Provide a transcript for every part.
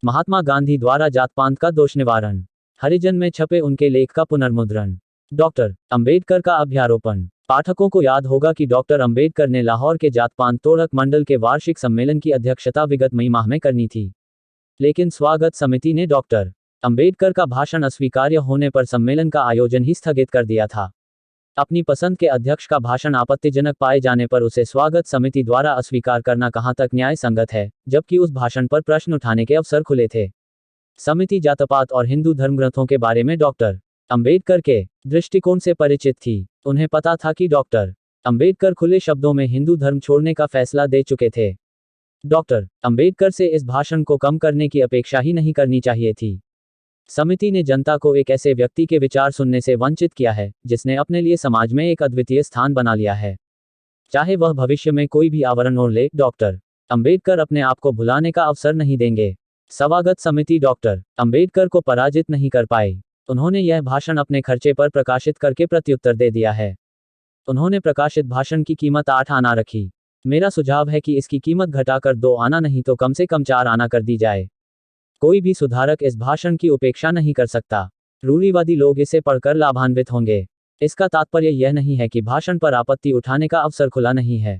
महात्मा गांधी द्वारा जात-पात का दोष निवारण। हरिजन में छपे उनके लेख का पुनर्मुद्रण। डॉक्टर अंबेडकर का अभ्यारोपण। पाठकों को याद होगा कि डॉक्टर अंबेडकर ने लाहौर के जात-पात तोड़क मंडल के वार्षिक सम्मेलन की अध्यक्षता विगत मई माह में करनी थी, लेकिन स्वागत समिति ने डॉक्टर अंबेडकर का भाषण अस्वीकार्य होने पर सम्मेलन का आयोजन ही स्थगित कर दिया था। अपनी पसंद के अध्यक्ष का भाषण आपत्तिजनक पाए जाने पर उसे स्वागत समिति द्वारा अस्वीकार करना कहां तक न्याय संगत है, जबकि उस भाषण पर प्रश्न उठाने के अवसर खुले थे। समिति जात-पात और हिंदू धर्मग्रंथों के बारे में डॉक्टर अंबेडकर के दृष्टिकोण से परिचित थी। उन्हें पता था कि डॉक्टर अंबेडकर खुले शब्दों में हिंदू धर्म छोड़ने का फैसला दे चुके थे। डॉक्टर अंबेडकर से इस भाषण को कम करने की अपेक्षा ही नहीं करनी चाहिए थी। समिति ने जनता को एक ऐसे व्यक्ति के विचार सुनने से वंचित किया है जिसने अपने लिए समाज में एक अद्वितीय स्थान बना लिया है, चाहे वह भविष्य में कोई भी आवरण ओढ़ ले। डॉक्टर अंबेडकर अपने आप को भुलाने का अवसर नहीं देंगे। स्वागत समिति डॉक्टर अंबेडकर को पराजित नहीं कर पाई। उन्होंने यह भाषण अपने खर्चे पर प्रकाशित करके प्रत्युत्तर दे दिया है। उन्होंने प्रकाशित भाषण की कीमत 8 आना रखी। मेरा सुझाव है कि इसकी कीमत घटाकर 2 आना नहीं तो कम से कम 4 आना कर दी जाए। कोई भी सुधारक इस भाषण की उपेक्षा नहीं कर सकता। रूढ़िवादी लोग इसे पढ़कर लाभान्वित होंगे। इसका तात्पर्य यह नहीं है कि भाषण पर आपत्ति उठाने का अवसर खुला नहीं है।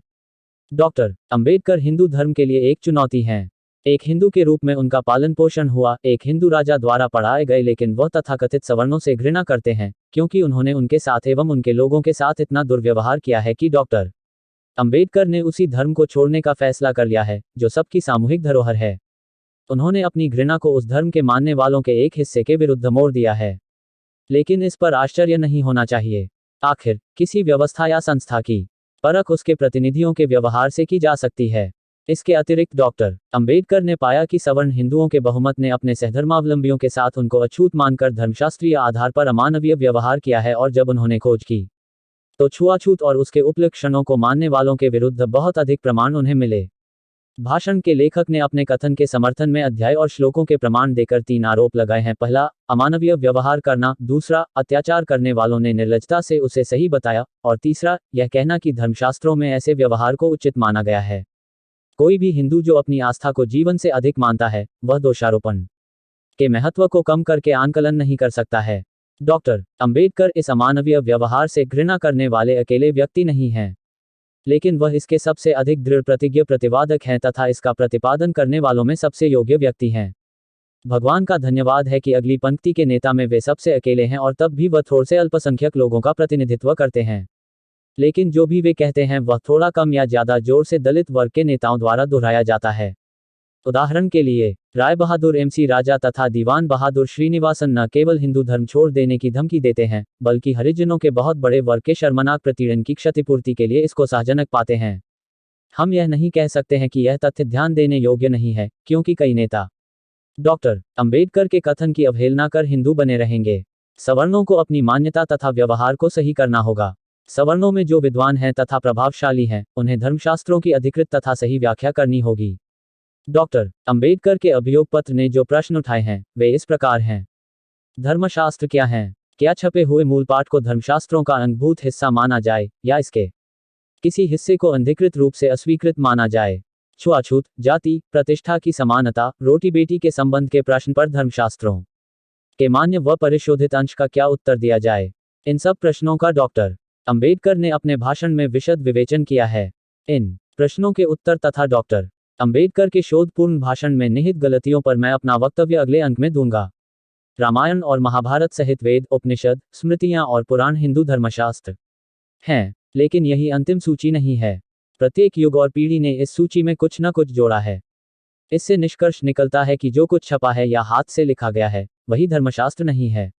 डॉक्टर अंबेडकर हिंदू धर्म के लिए एक चुनौती हैं। एक हिंदू के रूप में उनका पालन पोषण हुआ एक हिंदू राजा द्वारा पढ़ाए गए, लेकिन वह तथाकथित सवर्णों से घृणा करते हैं क्योंकि उन्होंने उनके साथ एवं उनके लोगों के साथ इतना दुर्व्यवहार किया है कि डॉक्टर अंबेडकर ने उसी धर्म को छोड़ने का फैसला कर लिया है जो सबकी सामूहिक धरोहर है। उन्होंने अपनी घृणा को उस धर्म के मानने वालों के एक हिस्से के विरुद्ध मोड़ दिया है, लेकिन इस पर आश्चर्य नहीं होना चाहिए। आखिर किसी व्यवस्था या संस्था की परख उसके प्रतिनिधियों के व्यवहार से की जा सकती है। इसके अतिरिक्त डॉक्टर अंबेडकर ने पाया कि सवर्ण हिंदुओं के बहुमत ने अपने सहधर्मावलंबियों के साथ उनको अछूत मानकर धर्मशास्त्रीय आधार पर अमानवीय व्यवहार किया है, और जब उन्होंने खोज की तो छुआछूत और उसके उपलक्षणों को मानने वालों के विरुद्ध बहुत अधिक प्रमाण उन्हें मिले। भाषण के लेखक ने अपने कथन के समर्थन में अध्याय और श्लोकों के प्रमाण देकर 3 आरोप लगाए हैं। पहला, अमानवीय व्यवहार करना। दूसरा, अत्याचार करने वालों ने निर्लजता से उसे सही बताया। और तीसरा, यह कहना कि धर्मशास्त्रों में ऐसे व्यवहार को उचित माना गया है। कोई भी हिंदू जो अपनी आस्था को जीवन से अधिक मानता है, वह दोषारोपण के महत्व को कम करके आंकलन नहीं कर सकता है। डॉक्टर अंबेडकर इस अमानवीय व्यवहार से घृणा करने वाले अकेले व्यक्ति नहीं हैं, लेकिन वह इसके सबसे अधिक दृढ़ प्रतिज्ञ प्रतिवादक हैं तथा इसका प्रतिपादन करने वालों में सबसे योग्य व्यक्ति हैं। भगवान का धन्यवाद है कि अगली पंक्ति के नेता में वे सबसे अकेले हैं, और तब भी वह थोड़े से अल्पसंख्यक लोगों का प्रतिनिधित्व करते हैं। लेकिन जो भी वे कहते हैं वह थोड़ा कम या ज्यादा जोर से दलित वर्ग के नेताओं द्वारा दोहराया जाता है। उदाहरण के लिए, राय बहादुर MC राजा तथा दीवान बहादुर श्रीनिवासन न केवल हिंदू धर्म छोड़ देने की धमकी देते हैं, बल्कि हरिजनों के बहुत बड़े वर्ग के शर्मनाक प्रतिपीड़न की क्षतिपूर्ति के लिए इसको साहजनक पाते हैं। हम यह नहीं कह सकते हैं कि यह तथ्य ध्यान देने योग्य नहीं है, क्योंकि कई नेता डॉक्टर अंबेडकर के कथन की अवहेलना कर हिंदू बने रहेंगे। सवर्णों को अपनी मान्यता तथा व्यवहार को सही करना होगा। सवर्णों में जो विद्वान हैं तथा प्रभावशाली हैं, उन्हें धर्मशास्त्रों की अधिकृत तथा सही व्याख्या करनी होगी। डॉक्टर अंबेडकर के अभियोग पत्र ने जो प्रश्न उठाए हैं वे इस प्रकार हैं। धर्मशास्त्र क्या हैं? क्या छपे हुए मूल पाठ को धर्मशास्त्रों का अंगभूत हिस्सा माना जाए या इसके किसी हिस्से को अधिकृत रूप से अस्वीकृत माना जाए? छुआछूत, जाति प्रतिष्ठा की समानता, रोटी बेटी के संबंध के प्रश्न पर धर्मशास्त्रों के मान्य व परिशोधित अंश का क्या उत्तर दिया जाए? इन सब प्रश्नों का डॉक्टर अंबेडकर ने अपने भाषण में विशद विवेचन किया है। इन प्रश्नों के उत्तर तथा डॉक्टर अंबेडकर के शोधपूर्ण भाषण में निहित गलतियों पर मैं अपना वक्तव्य अगले अंक में दूंगा। रामायण और महाभारत सहित वेद, उपनिषद, स्मृतियां और पुराण हिंदू धर्मशास्त्र हैं, लेकिन यही अंतिम सूची नहीं है। प्रत्येक युग और पीढ़ी ने इस सूची में कुछ न कुछ जोड़ा है। इससे निष्कर्ष निकलता है कि जो कुछ छपा है या हाथ से लिखा गया है वही धर्मशास्त्र नहीं है।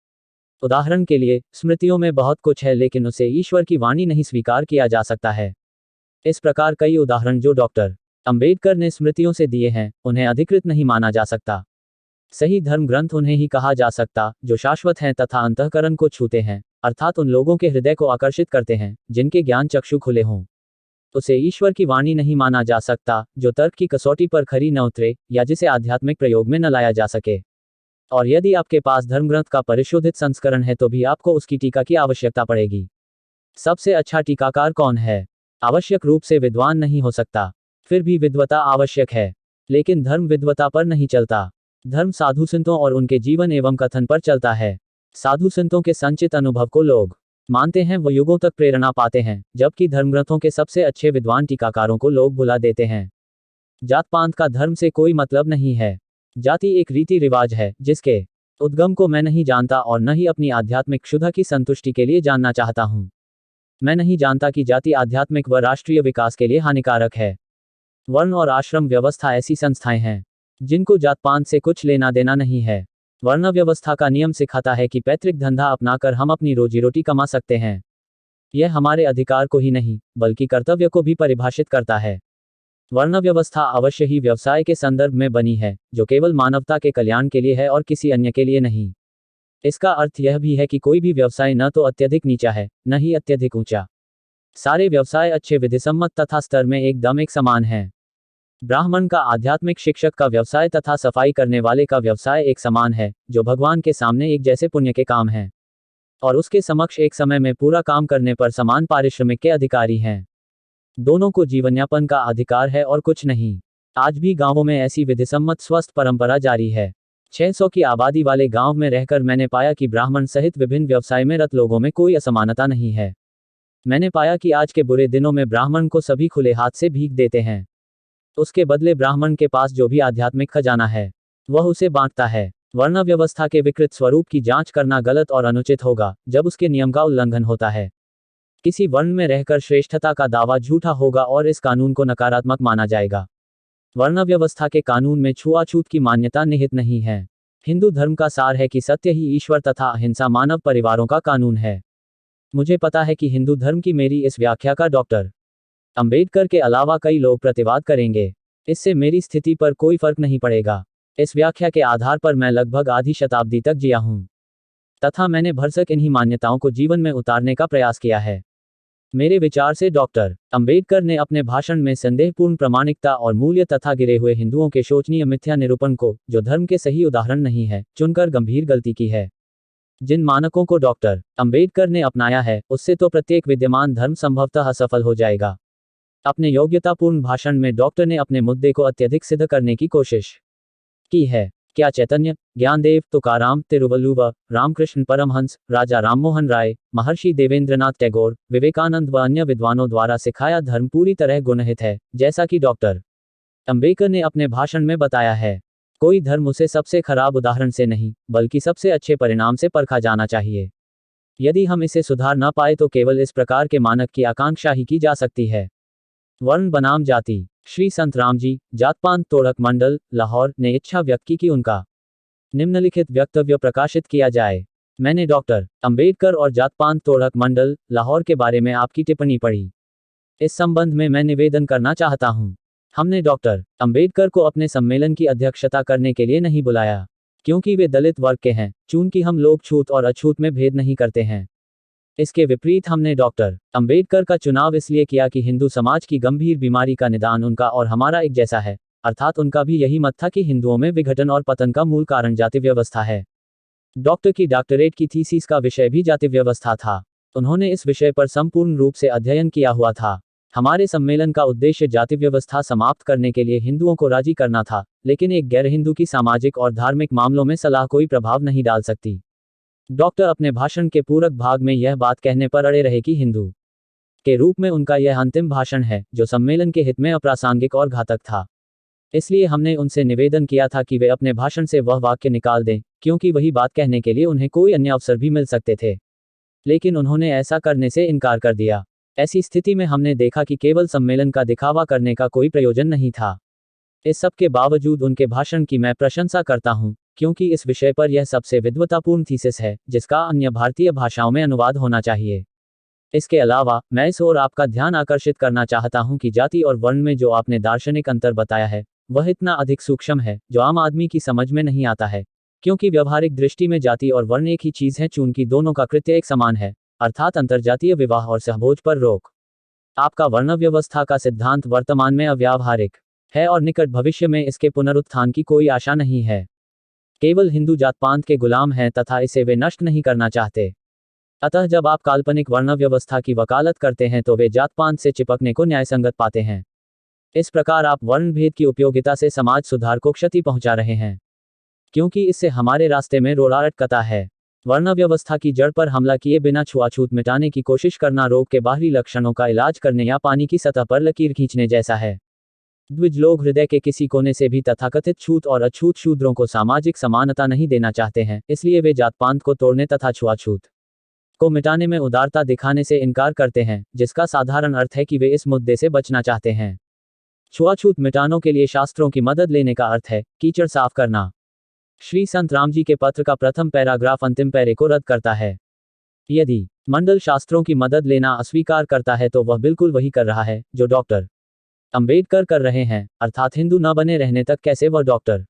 उदाहरण के लिए, स्मृतियों में बहुत कुछ है लेकिन उसे ईश्वर की वाणी नहीं स्वीकार किया जा सकता है। इस प्रकार कई उदाहरण जो डॉक्टर अंबेडकर ने स्मृतियों से दिए हैं, उन्हें अधिकृत नहीं माना जा सकता। सही धर्म ग्रंथ उन्हें ही कहा जा सकता जो शाश्वत हैं तथा अंतःकरण को छूते हैं, अर्थात उन लोगों के हृदय को आकर्षित करते हैं जिनके ज्ञान चक्षु खुले हों। उसे ईश्वर की वाणी नहीं माना जा सकता जो तर्क की कसौटी पर खरी न उतरे या जिसे आध्यात्मिक प्रयोग में न लाया जा सके। और यदि आपके पास धर्मग्रंथ का परिशोधित संस्करण है तो भी आपको उसकी टीका की आवश्यकता पड़ेगी। सबसे अच्छा टीकाकार कौन है? आवश्यक रूप से विद्वान नहीं हो सकता, फिर भी विद्वता आवश्यक है, लेकिन धर्म विद्वता पर नहीं चलता। धर्म साधु संतों और उनके जीवन एवं कथन पर चलता है। साधु संतों के संचित अनुभव को लोग मानते हैं, वो युगों तक प्रेरणा पाते हैं, जबकि धर्मग्रंथों के सबसे अच्छे विद्वान टीकाकारों को लोग भुला देते हैं। जात पात का धर्म से कोई मतलब नहीं है। जाति एक रीति रिवाज है जिसके उद्गम को मैं नहीं जानता और न ही अपनी आध्यात्मिक क्षुधा की संतुष्टि के लिए जानना चाहता हूँ। मैं नहीं जानता कि जाति आध्यात्मिक व राष्ट्रीय विकास के लिए हानिकारक है। वर्ण और आश्रम व्यवस्था ऐसी संस्थाएं हैं जिनको जात पात से कुछ लेना देना नहीं है। वर्ण व्यवस्था का नियम सिखाता है कि पैतृक धंधा अपनाकर हम अपनी रोजी रोटी कमा सकते हैं। यह हमारे अधिकार को ही नहीं बल्कि कर्तव्य को भी परिभाषित करता है। वर्ण व्यवस्था अवश्य ही व्यवसाय के संदर्भ में बनी है, जो केवल मानवता के कल्याण के लिए है और किसी अन्य के लिए नहीं। इसका अर्थ यह भी है कि कोई भी व्यवसाय न तो अत्यधिक नीचा है, न ही अत्यधिक ऊंचा। सारे व्यवसाय अच्छे विधिसम्मत तथा स्तर में एकदम एक समान हैं। ब्राह्मण का आध्यात्मिक शिक्षक का व्यवसाय तथा सफाई करने वाले का व्यवसाय एक समान है, जो भगवान के सामने एक जैसे पुण्य के काम हैं और उसके समक्ष एक समय में पूरा काम करने पर समान पारिश्रमिक के अधिकारी हैं। दोनों को जीवनयापन का अधिकार है और कुछ नहीं। आज भी गांवों में ऐसी विधिसम्मत स्वस्थ परंपरा जारी है। 600 की आबादी वाले गांव में रहकर मैंने पाया कि ब्राह्मण सहित विभिन्न व्यवसाय में रत लोगों में कोई असमानता नहीं है। मैंने पाया कि आज के बुरे दिनों में ब्राह्मण को सभी खुले हाथ से भीख देते हैं। उसके बदले ब्राह्मण के पास जो भी आध्यात्मिक खजाना है वह उसे बांटता है। वर्ण व्यवस्था के विकृत स्वरूप की जांच करना गलत और अनुचित होगा जब उसके नियम का उल्लंघन होता है। किसी वर्ण में रहकर श्रेष्ठता का दावा झूठा होगा और इस कानून को नकारात्मक माना जाएगा। वर्ण व्यवस्था के कानून में छुआछूत की मान्यता निहित नहीं है। हिंदू धर्म का सार है कि सत्य ही ईश्वर तथा अहिंसा मानव परिवारों का कानून है। मुझे पता है कि हिंदू धर्म की मेरी इस व्याख्या का डॉक्टर अंबेडकर के अलावा कई लोग प्रतिवाद करेंगे। इससे मेरी स्थिति पर कोई फर्क नहीं पड़ेगा। इस व्याख्या के आधार पर मैं लगभग आधी शताब्दी तक जिया हूं तथा मैंने भरसक इन्हीं मान्यताओं को जीवन में उतारने का प्रयास किया है। मेरे विचार से डॉक्टर अंबेडकर ने अपने भाषण में संदेहपूर्ण प्रामाणिकता और मूल्य तथा गिरे हुए हिंदुओं के शोचनीय मिथ्या निरूपण को, जो धर्म के सही उदाहरण नहीं है, चुनकर गंभीर गलती की है। जिन मानकों को डॉक्टर अंबेडकर ने अपनाया है उससे तो प्रत्येक विद्यमान धर्म संभवतः असफल हो जाएगा। अपने योग्यतापूर्ण भाषण में डॉक्टर ने अपने मुद्दे को अत्यधिक सिद्ध करने की कोशिश की है। क्या चैतन्य, ज्ञानदेव, तुकाराम, तिरुवल्लुवर, रामकृष्ण परमहंस, राजा राममोहन राय, महर्षि देवेंद्रनाथ टैगोर, विवेकानंद व अन्य विद्वानों द्वारा सिखाया धर्म पूरी तरह गुणहित है, जैसा कि डॉक्टर अंबेडकर ने अपने भाषण में बताया है? कोई धर्म उसे सबसे खराब उदाहरण से नहीं बल्कि सबसे अच्छे परिणाम से परखा जाना चाहिए। यदि हम इसे सुधार न पाए तो केवल इस प्रकार के मानक की आकांक्षा ही की जा सकती है। वर्ण बनाम जाति। श्री संत रामजी, जात पात तोड़क मंडल, लाहौर, ने इच्छा व्यक्त की कि उनका निम्नलिखित वक्तव्य प्रकाशित किया जाए। मैंने डॉक्टर अंबेडकर और जात पात तोड़क मंडल, लाहौर के बारे में आपकी टिप्पणी पढ़ी। इस संबंध में मैं निवेदन करना चाहता हूं। हमने डॉक्टर अंबेडकर को अपने सम्मेलन की अध्यक्षता करने के लिए नहीं बुलाया क्योंकि वे दलित वर्ग के हैं, चूंकि हम लोग छूत और अछूत में भेद नहीं करते हैं। इसके विपरीत हमने डॉक्टर अंबेडकर का चुनाव इसलिए किया कि हिंदू समाज की गंभीर बीमारी का निदान उनका और हमारा एक जैसा है, अर्थात उनका भी यही मत था कि हिंदुओं में विघटन और पतन का मूल कारण जाति व्यवस्था है। डॉक्टर की डॉक्टरेट की थीसिस का विषय भी जाति व्यवस्था था। उन्होंने इस विषय पर संपूर्ण रूप से अध्ययन किया हुआ था। हमारे सम्मेलन का उद्देश्य जाति व्यवस्था समाप्त करने के लिए हिंदुओं को राजी करना था, लेकिन एक गैर हिंदू की सामाजिक और धार्मिक मामलों में सलाह कोई प्रभाव नहीं डाल सकती। डॉक्टर अपने भाषण के पूरक भाग में यह बात कहने पर अड़े रहे कि हिंदू के रूप में उनका यह अंतिम भाषण है, जो सम्मेलन के हित में अप्रासंगिक और घातक था। इसलिए हमने उनसे निवेदन किया था कि वे अपने भाषण से वह वाक्य निकाल दें, क्योंकि वही बात कहने के लिए उन्हें कोई अन्य अवसर भी मिल सकते थे। लेकिन उन्होंने ऐसा करने से इनकार कर दिया। ऐसी स्थिति में हमने देखा कि केवल सम्मेलन का दिखावा करने का कोई प्रयोजन नहीं था। इस सब के बावजूद उनके भाषण की मैं प्रशंसा करता हूं, क्योंकि इस विषय पर यह सबसे विद्वतापूर्ण थीसिस है जिसका अन्य भारतीय भाषाओं में अनुवाद होना चाहिए। इसके अलावा मैं इस ओर आपका ध्यान आकर्षित करना चाहता हूं कि जाति और वर्ण में जो आपने दार्शनिक अंतर बताया है वह इतना अधिक सूक्ष्म है जो आम आदमी की समझ में नहीं आता है, क्योंकि व्यवहारिक दृष्टि में जाति और वर्ण एक ही चीज है, चूंकि दोनों का कृत्य एक समान है, अर्थात अंतरजातीय विवाह और सहभोज पर रोक। आपका वर्ण व्यवस्था का सिद्धांत वर्तमान में अव्यावहारिक है और निकट भविष्य में इसके पुनरुत्थान की कोई आशा नहीं है। केवल हिंदू जात पात के गुलाम हैं तथा इसे वे नष्ट नहीं करना चाहते। अतः जब आप काल्पनिक वर्ण व्यवस्था की वकालत करते हैं तो वे जात पात से चिपकने को न्यायसंगत पाते हैं। इस प्रकार आप वर्ण भेद की उपयोगिता से समाज सुधार को क्षति पहुंचा रहे हैं। क्योंकि इससे हमारे रास्ते में रोड़ा अटकता है। वर्ण व्यवस्था की जड़ पर हमला किए बिना छुआछूत मिटाने की कोशिश करना रोग के बाहरी लक्षणों का इलाज करने या पानी की सतह पर लकीर खींचने जैसा है। द्विज लोग हृदय के किसी कोने से भी तथाकथित छूत और अछूत शूद्रों को सामाजिक समानता नहीं देना चाहते हैं, इसलिए वे जात पात को तोड़ने तथा छुआछूत को मिटाने में उदारता दिखाने से इनकार करते हैं, जिसका साधारण अर्थ है कि वे इस मुद्दे से बचना चाहते हैं। छुआछूत मिटाने के लिए शास्त्रों की मदद लेने का अर्थ है कीचड़ साफ करना। श्री संत राम जी के पत्र का प्रथम पैराग्राफ अंतिम पैरे को रद्द करता है। यदि मंडल शास्त्रों की मदद लेना अस्वीकार करता है तो वह बिल्कुल वही कर रहा है जो डॉक्टर अंबेडकर कर रहे हैं, अर्थात हिंदू न बने रहने तक कैसे वह डॉक्टर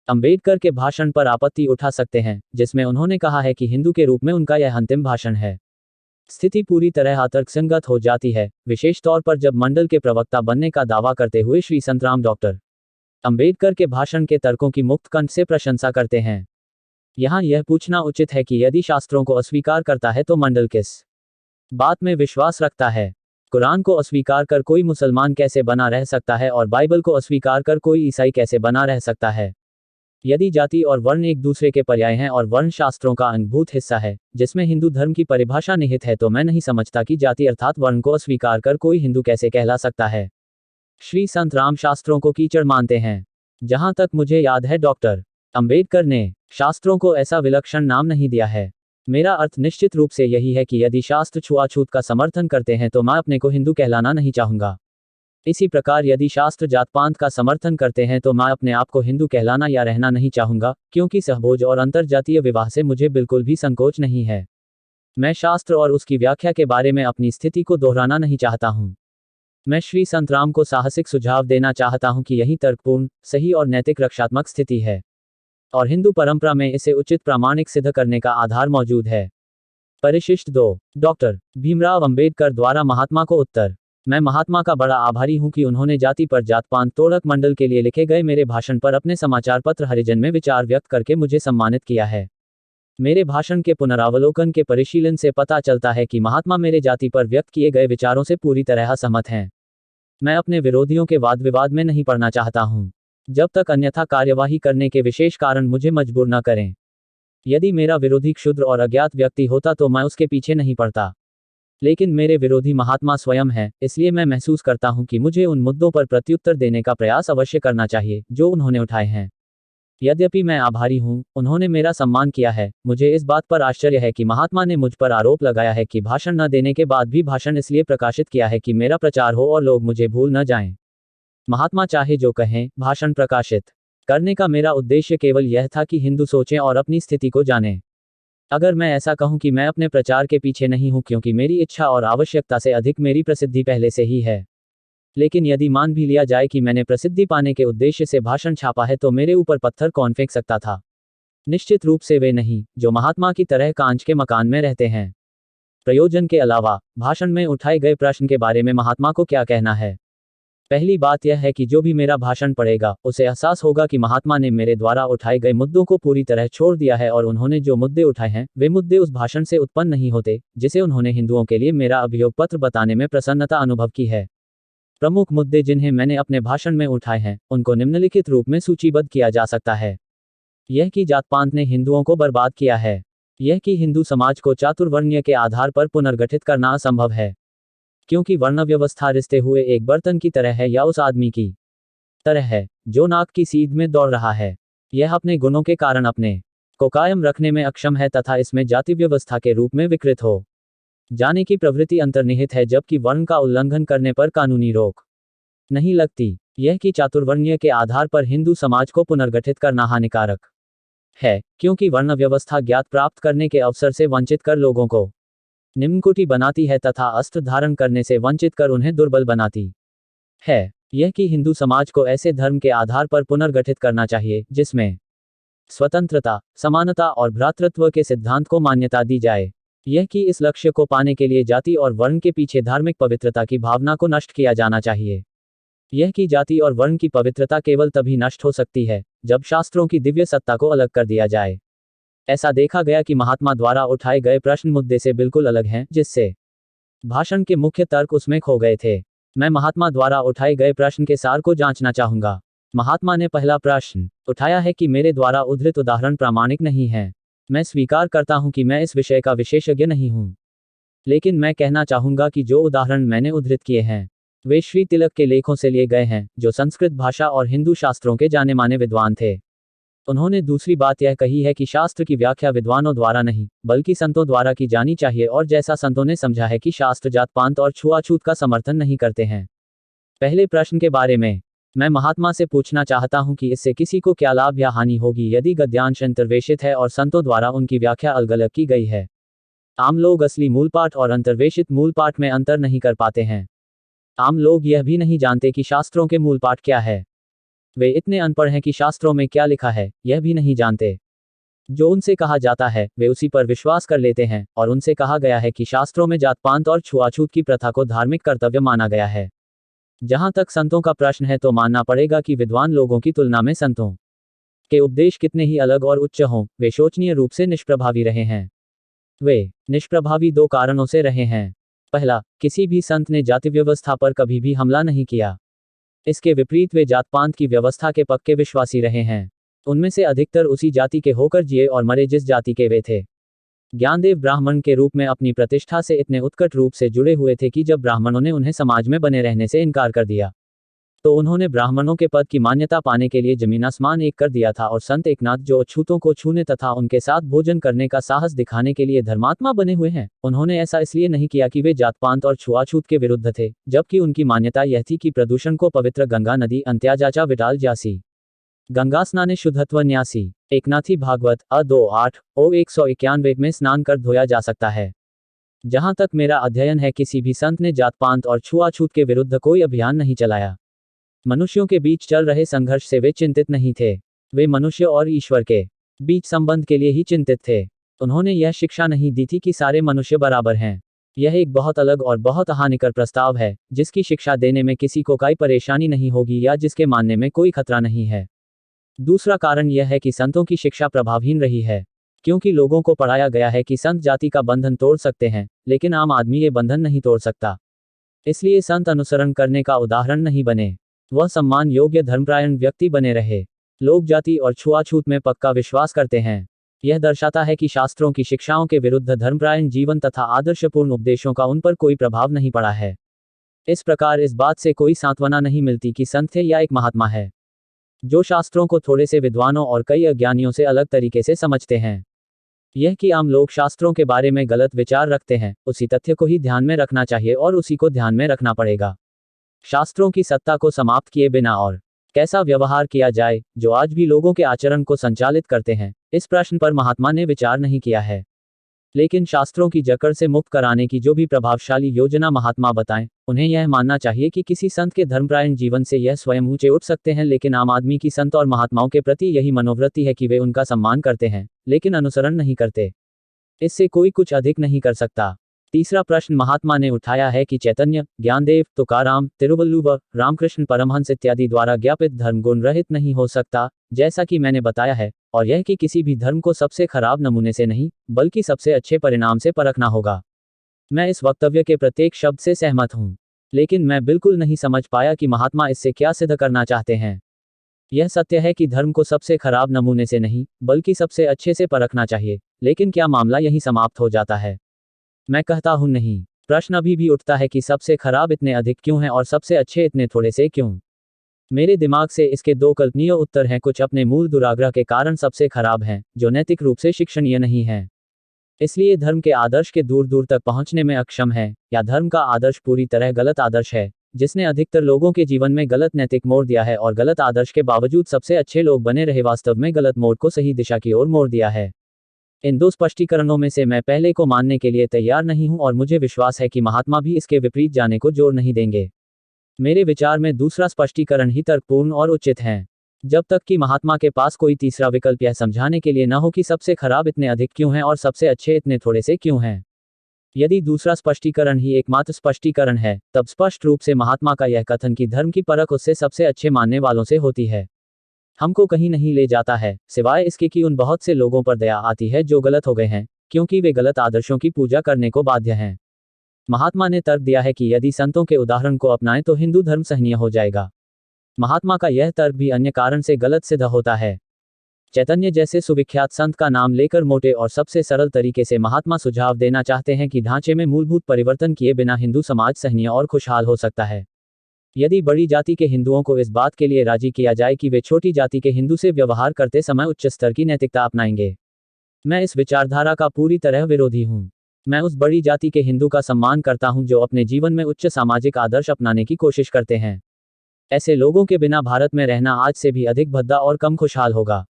अंबेडकर के भाषण पर आपत्ति उठा सकते हैं, जिसमें उन्होंने कहा है कि हिंदू के रूप में उनका यह अंतिम भाषण है। स्थिति पूरी तरह अतर्कसंगत हो जाती है, विशेष तौर पर जब मंडल के प्रवक्ता बनने का दावा करते हुए श्री संतराम डॉक्टर अंबेडकर के भाषण के तर्कों की मुक्त कंठ से प्रशंसा करते हैं। यहाँ यह पूछना उचित है कि यदि शास्त्रों को अस्वीकार करता है तो मंडल किस बात में विश्वास रखता है। कुरान को अस्वीकार कर कोई मुसलमान कैसे बना रह सकता है और बाइबल को अस्वीकार कर कोई ईसाई कैसे बना रह सकता है। यदि जाति और वर्ण एक दूसरे के पर्याय हैं और वर्ण शास्त्रों का अंगभूत हिस्सा है, जिसमें हिंदू धर्म की परिभाषा निहित है, तो मैं नहीं समझता कि जाति अर्थात वर्ण को अस्वीकार कर कोई हिंदू कैसे कहला सकता है। श्री संत राम शास्त्रों को कीचड़ मानते हैं। जहां तक मुझे याद है डॉक्टर अंबेडकर ने शास्त्रों को ऐसा विलक्षण नाम नहीं दिया है। मेरा अर्थ निश्चित रूप से यही है कि यदि शास्त्र छुआछूत का समर्थन करते हैं तो मैं अपने को हिंदू कहलाना नहीं चाहूंगा। इसी प्रकार यदि शास्त्र जात पात का समर्थन करते हैं तो मैं अपने आप को हिंदू कहलाना या रहना नहीं चाहूंगा, क्योंकि सहभोज और अंतरजातीय विवाह से मुझे बिल्कुल भी संकोच नहीं है। मैं शास्त्र और उसकी व्याख्या के बारे में अपनी स्थिति को दोहराना नहीं चाहता हूं। मैं श्री संत राम को साहसिक सुझाव देना चाहता हूं कि यही तर्कपूर्ण, सही और नैतिक रक्षात्मक स्थिति है, और हिंदू परंपरा में इसे उचित प्रामाणिक सिद्ध करने का आधार मौजूद है। परिशिष्ट 2 डॉक्टर भीमराव अंबेडकर द्वारा महात्मा को उत्तर। मैं महात्मा का बड़ा आभारी हूं कि उन्होंने जाति पर जात पात तोड़क मंडल के लिए लिखे गए मेरे भाषण पर अपने समाचार पत्र हरिजन में विचार व्यक्त करके मुझे सम्मानित किया है। मेरे भाषण के पुनरावलोकन के परिशीलन से पता चलता है कि महात्मा मेरे जाति पर व्यक्त किए गए विचारों से पूरी तरह सहमत हैं। मैं अपने विरोधियों के वाद विवाद में नहीं पड़ना चाहता हूं, जब तक अन्यथा कार्यवाही करने के विशेष कारण मुझे मजबूर न करें। यदि मेरा विरोधी क्षुद्र और अज्ञात व्यक्ति होता तो मैं उसके पीछे नहीं पड़ता, लेकिन मेरे विरोधी महात्मा स्वयं है, इसलिए मैं महसूस करता हूं कि मुझे उन मुद्दों पर प्रत्युत्तर देने का प्रयास अवश्य करना चाहिए जो उन्होंने उठाए हैं। यद्यपि मैं आभारी हूं, उन्होंने मेरा सम्मान किया है। मुझे इस बात पर आश्चर्य है कि महात्मा ने मुझ पर आरोप लगाया है कि भाषण न देने के बाद भी भाषण इसलिए प्रकाशित किया है कि मेरा प्रचार हो और लोग मुझे भूल न जाएं। महात्मा चाहे जो कहें, भाषण प्रकाशित करने का मेरा उद्देश्य केवल यह था कि हिंदू सोचें और अपनी स्थिति को जानें। अगर मैं ऐसा कहूं कि मैं अपने प्रचार के पीछे नहीं हूं क्योंकि मेरी इच्छा और आवश्यकता से अधिक मेरी प्रसिद्धि पहले से ही है, लेकिन यदि मान भी लिया जाए कि मैंने प्रसिद्धि पाने के उद्देश्य से भाषण छापा है तो मेरे ऊपर पत्थर कौन फेंक सकता था? निश्चित रूप से वे नहीं, जो महात्मा की तरह कांच के मकान में रहते हैं। प्रयोजन के अलावा भाषण में उठाए गए प्रश्न के बारे में महात्मा को क्या कहना है? पहली बात यह है कि जो भी मेरा भाषण पढ़ेगा उसे एहसास होगा कि महात्मा ने मेरे द्वारा उठाए गए मुद्दों को पूरी तरह छोड़ दिया है और उन्होंने जो मुद्दे उठाए हैं वे मुद्दे उस भाषण से उत्पन्न नहीं होते जिसे उन्होंने हिंदुओं के लिए मेरा अभियोग पत्र बताने में प्रसन्नता अनुभव की है। प्रमुख मुद्दे जिन्हें मैंने अपने भाषण में उठाए हैं उनको निम्नलिखित रूप में सूचीबद्ध किया जा सकता है। यह कि जात पात ने हिंदुओं को बर्बाद किया है। यह कि हिंदू समाज को चातुर्वर्ण्य के आधार पर पुनर्गठित करना असंभव है, क्योंकि वर्ण व्यवस्था रिश्ते हुए एक बर्तन की तरह है या उस आदमी की तरह है जो नाक की सीध में दौड़ रहा है। यह अपने गुणों के कारण अपने को कायम रखने में अक्षम है तथा इसमें जाति व्यवस्था के रूप में विकृत हो जाने की प्रवृत्ति अंतर्निहित है, जबकि वर्ण का उल्लंघन करने पर कानूनी रोक नहीं लगती। यह कि चातुर्वर्ण्य के आधार पर हिंदू समाज को पुनर्गठित करना हानिकारक है, क्योंकि वर्ण व्यवस्था ज्ञात प्राप्त करने के अवसर से वंचित कर लोगों को निम्नकोटि बनाती है तथा अस्त्र धारण करने से वंचित कर उन्हें दुर्बल बनाती है। यह कि हिंदू समाज को ऐसे धर्म के आधार पर पुनर्गठित करना चाहिए जिसमें स्वतंत्रता, समानता और भ्रातृत्व के सिद्धांत को मान्यता दी जाए। यह कि इस लक्ष्य को पाने के लिए जाति और वर्ण के पीछे धार्मिक पवित्रता की भावना को नष्ट किया जाना चाहिए। यह कि जाति और वर्ण की पवित्रता केवल तभी नष्ट हो सकती है जब शास्त्रों की दिव्य सत्ता को अलग कर दिया जाए। ऐसा देखा गया कि महात्मा द्वारा उठाए गए प्रश्न मुद्दे से बिल्कुल अलग हैं, जिससे भाषण के मुख्य तर्क उसमें खो गए थे। मैं महात्मा द्वारा उठाए गए प्रश्न के सार को जांचना चाहूंगा। महात्मा ने पहला प्रश्न उठाया है कि मेरे द्वारा उद्धृत उदाहरण प्रामाणिक नहीं है। मैं स्वीकार करता हूं कि मैं इस विषय का विशेषज्ञ नहीं हूं, लेकिन मैं कहना चाहूंगा कि जो उदाहरण मैंने उद्धृत किए हैं वे श्री तिलक के लेखों से लिए गए हैं, जो संस्कृत भाषा और हिंदू शास्त्रों के जाने माने विद्वान थे। उन्होंने दूसरी बात यह कही है कि शास्त्र की व्याख्या विद्वानों द्वारा नहीं बल्कि संतों द्वारा की जानी चाहिए, और जैसा संतों ने समझा है कि शास्त्र जात पात और छुआछूत का समर्थन नहीं करते हैं। पहले प्रश्न के बारे में मैं महात्मा से पूछना चाहता हूं कि इससे किसी को क्या लाभ या हानि होगी यदि गद्यांश अंतर्वेशित है और संतों द्वारा उनकी व्याख्या अलग अलग की गई है। आम लोग असली मूलपाठ और अंतर्वेशित मूलपाठ में अंतर नहीं कर पाते हैं। आम लोग यह भी नहीं जानते कि शास्त्रों के मूलपाठ क्या है। वे इतने अनपढ़ हैं कि शास्त्रों में क्या लिखा है यह भी नहीं जानते। जो उनसे कहा जाता है वे उसी पर विश्वास कर लेते हैं, और उनसे कहा गया है कि शास्त्रों में जात पात और छुआछूत की प्रथा को धार्मिक कर्तव्य माना गया है। जहां तक संतों का प्रश्न है तो मानना पड़ेगा कि विद्वान लोगों की तुलना में संतों के उपदेश कितने ही अलग और उच्च हों, वे शोचनीय रूप से निष्प्रभावी रहे हैं। वे निष्प्रभावी दो कारणों से रहे हैं। पहला, किसी भी संत ने जाति व्यवस्था पर कभी भी हमला नहीं किया। इसके विपरीत वे जात पात की व्यवस्था के पक्के विश्वासी रहे हैं। उनमें से अधिकतर उसी जाति के होकर जिए और मरे जिस जाति के वे थे। ज्ञानदेव ब्राह्मण के रूप में अपनी प्रतिष्ठा से इतने उत्कट रूप से जुड़े हुए थे कि जब ब्राह्मणों ने उन्हें समाज में बने रहने से इनकार कर दिया तो उन्होंने ब्राह्मणों के पद की मान्यता पाने के लिए जमीन आसमान एक कर दिया था, और संत एकनाथ जो अछूतों को छूने तथा उनके साथ भोजन करने का साहस दिखाने के लिए धर्मात्मा बने हुए हैं, उन्होंने ऐसा इसलिए नहीं किया कि वे जात पात और छुआछूत के विरुद्ध थे, जबकि उनकी मान्यता यह थी कि प्रदूषण को पवित्र गंगा नदी अंत्याजाचा विटाल जासी, गंगा स्नाने शुद्धत्व न्यासी। एकनाथी भागवत अ 2-8-191 में स्नान कर धोया जा सकता है। जहां तक मेरा अध्ययन है किसी भी संत ने जात पात और छुआछूत के विरुद्ध कोई अभियान नहीं चलाया। मनुष्यों के बीच चल रहे संघर्ष से वे चिंतित नहीं थे। वे मनुष्य और ईश्वर के बीच संबंध के लिए ही चिंतित थे। उन्होंने यह शिक्षा नहीं दी थी कि सारे मनुष्य बराबर हैं। यह एक बहुत अलग और बहुत हानिकर प्रस्ताव है, जिसकी शिक्षा देने में किसी को कोई परेशानी नहीं होगी या जिसके मानने में कोई खतरा नहीं है। दूसरा कारण यह है कि संतों की शिक्षा प्रभावहीन रही है, क्योंकि लोगों को पढ़ाया गया है कि संत जाति का बंधन तोड़ सकते हैं, लेकिन आम आदमी ये बंधन नहीं तोड़ सकता। इसलिए संत अनुसरण करने का उदाहरण नहीं बने, वह सम्मान योग्य धर्मपरायण व्यक्ति बने रहे। लोग जाति और छुआछूत में पक्का विश्वास करते हैं। यह दर्शाता है कि शास्त्रों की शिक्षाओं के विरुद्ध धर्मपरायण जीवन तथा आदर्शपूर्ण उपदेशों का उन पर कोई प्रभाव नहीं पड़ा है। इस प्रकार इस बात से कोई सांत्वना नहीं मिलती कि संत है या एक महात्मा है जो शास्त्रों को थोड़े से विद्वानों और कई अज्ञानियों से अलग तरीके से समझते हैं। यह कि आम लोग शास्त्रों के बारे में गलत विचार रखते हैं, उसी तथ्य को ही ध्यान में रखना चाहिए और उसी को ध्यान में रखना पड़ेगा। शास्त्रों की सत्ता को समाप्त किए बिना और कैसा व्यवहार किया जाए जो आज भी लोगों के आचरण को संचालित करते हैं, इस प्रश्न पर महात्मा ने विचार नहीं किया है। लेकिन शास्त्रों की जकड़ से मुक्त कराने की जो भी प्रभावशाली योजना महात्मा बताएं, उन्हें यह मानना चाहिए कि किसी संत के धर्मपरायण जीवन से यह स्वयं ऊंचे उठ सकते हैं, लेकिन आम आदमी की संत और महात्माओं के प्रति यही मनोवृत्ति है कि वे उनका सम्मान करते हैं लेकिन अनुसरण नहीं करते। इससे कोई कुछ अधिक नहीं कर सकता। तीसरा प्रश्न महात्मा ने उठाया है कि चैतन्य, ज्ञानदेव, तुकाराम, तिरुवल्लुवर, रामकृष्ण परमहंस इत्यादि द्वारा ज्ञापित धर्म गुण रहित नहीं हो सकता, जैसा कि मैंने बताया है, और यह कि किसी भी धर्म को सबसे खराब नमूने से नहीं बल्कि सबसे अच्छे परिणाम से परखना होगा। मैं इस वक्तव्य के प्रत्येक शब्द से सहमत हूं, लेकिन मैं बिल्कुल नहीं समझ पाया कि महात्मा इससे क्या सिद्ध करना चाहते हैं। यह सत्य है कि धर्म को सबसे खराब नमूने से नहीं बल्कि सबसे अच्छे से परखना चाहिए, लेकिन क्या मामला यहीं समाप्त हो जाता है? मैं कहता हूं नहीं। प्रश्न अभी भी उठता है कि सबसे खराब इतने अधिक क्यों हैं और सबसे अच्छे इतने थोड़े से क्यों? मेरे दिमाग से इसके दो कल्पनीय उत्तर हैं। कुछ अपने मूल दुराग्रह के कारण सबसे खराब हैं, जो नैतिक रूप से शिक्षणीय नहीं है, इसलिए धर्म के आदर्श के दूर दूर तक पहुंचने में अक्षम है, या धर्म का आदर्श पूरी तरह गलत आदर्श है जिसने अधिकतर लोगों के जीवन में गलत नैतिक मोड़ दिया है, और गलत आदर्श के बावजूद सबसे अच्छे लोग बने रहे वास्तव में गलत मोड़ को सही दिशा की ओर मोड़ दिया है। इन दो स्पष्टीकरणों में से मैं पहले को मानने के लिए तैयार नहीं हूं, और मुझे विश्वास है कि महात्मा भी इसके विपरीत जाने को जोर नहीं देंगे। मेरे विचार में दूसरा स्पष्टीकरण ही तर्कपूर्ण और उचित है, जब तक कि महात्मा के पास कोई तीसरा विकल्प यह समझाने के लिए न हो कि सबसे खराब इतने अधिक क्यों हैं और सबसे अच्छे इतने थोड़े से क्यों हैं। यदि दूसरा स्पष्टीकरण ही एकमात्र स्पष्टीकरण है, तब स्पष्ट रूप से महात्मा का यह कथन कि धर्म की परख उससे सबसे अच्छे मानने वालों से होती है, हमको कहीं नहीं ले जाता है, सिवाय इसके कि उन बहुत से लोगों पर दया आती है जो गलत हो गए हैं, क्योंकि वे गलत आदर्शों की पूजा करने को बाध्य हैं। महात्मा ने तर्क दिया है कि यदि संतों के उदाहरण को अपनाएं तो हिंदू धर्म सहनीय हो जाएगा। महात्मा का यह तर्क भी अन्य कारण से गलत सिद्ध होता है। चैतन्य जैसे सुविख्यात संत का नाम लेकर मोटे और सबसे सरल तरीके से महात्मा सुझाव देना चाहते हैं कि ढांचे में मूलभूत परिवर्तन किए बिना हिंदू समाज सहनीय और खुशहाल हो सकता है। यदि बड़ी जाति के हिंदुओं को इस बात के लिए राजी किया जाए कि वे छोटी जाति के हिंदू से व्यवहार करते समय उच्च स्तर की नैतिकता अपनाएंगे। मैं इस विचारधारा का पूरी तरह विरोधी हूँ। मैं उस बड़ी जाति के हिंदू का सम्मान करता हूँ जो अपने जीवन में उच्च सामाजिक आदर्श अपनाने की कोशिश करते हैं। ऐसे लोगों के बिना भारत में रहना आज से भी अधिक भद्दा और कम खुशहाल होगा।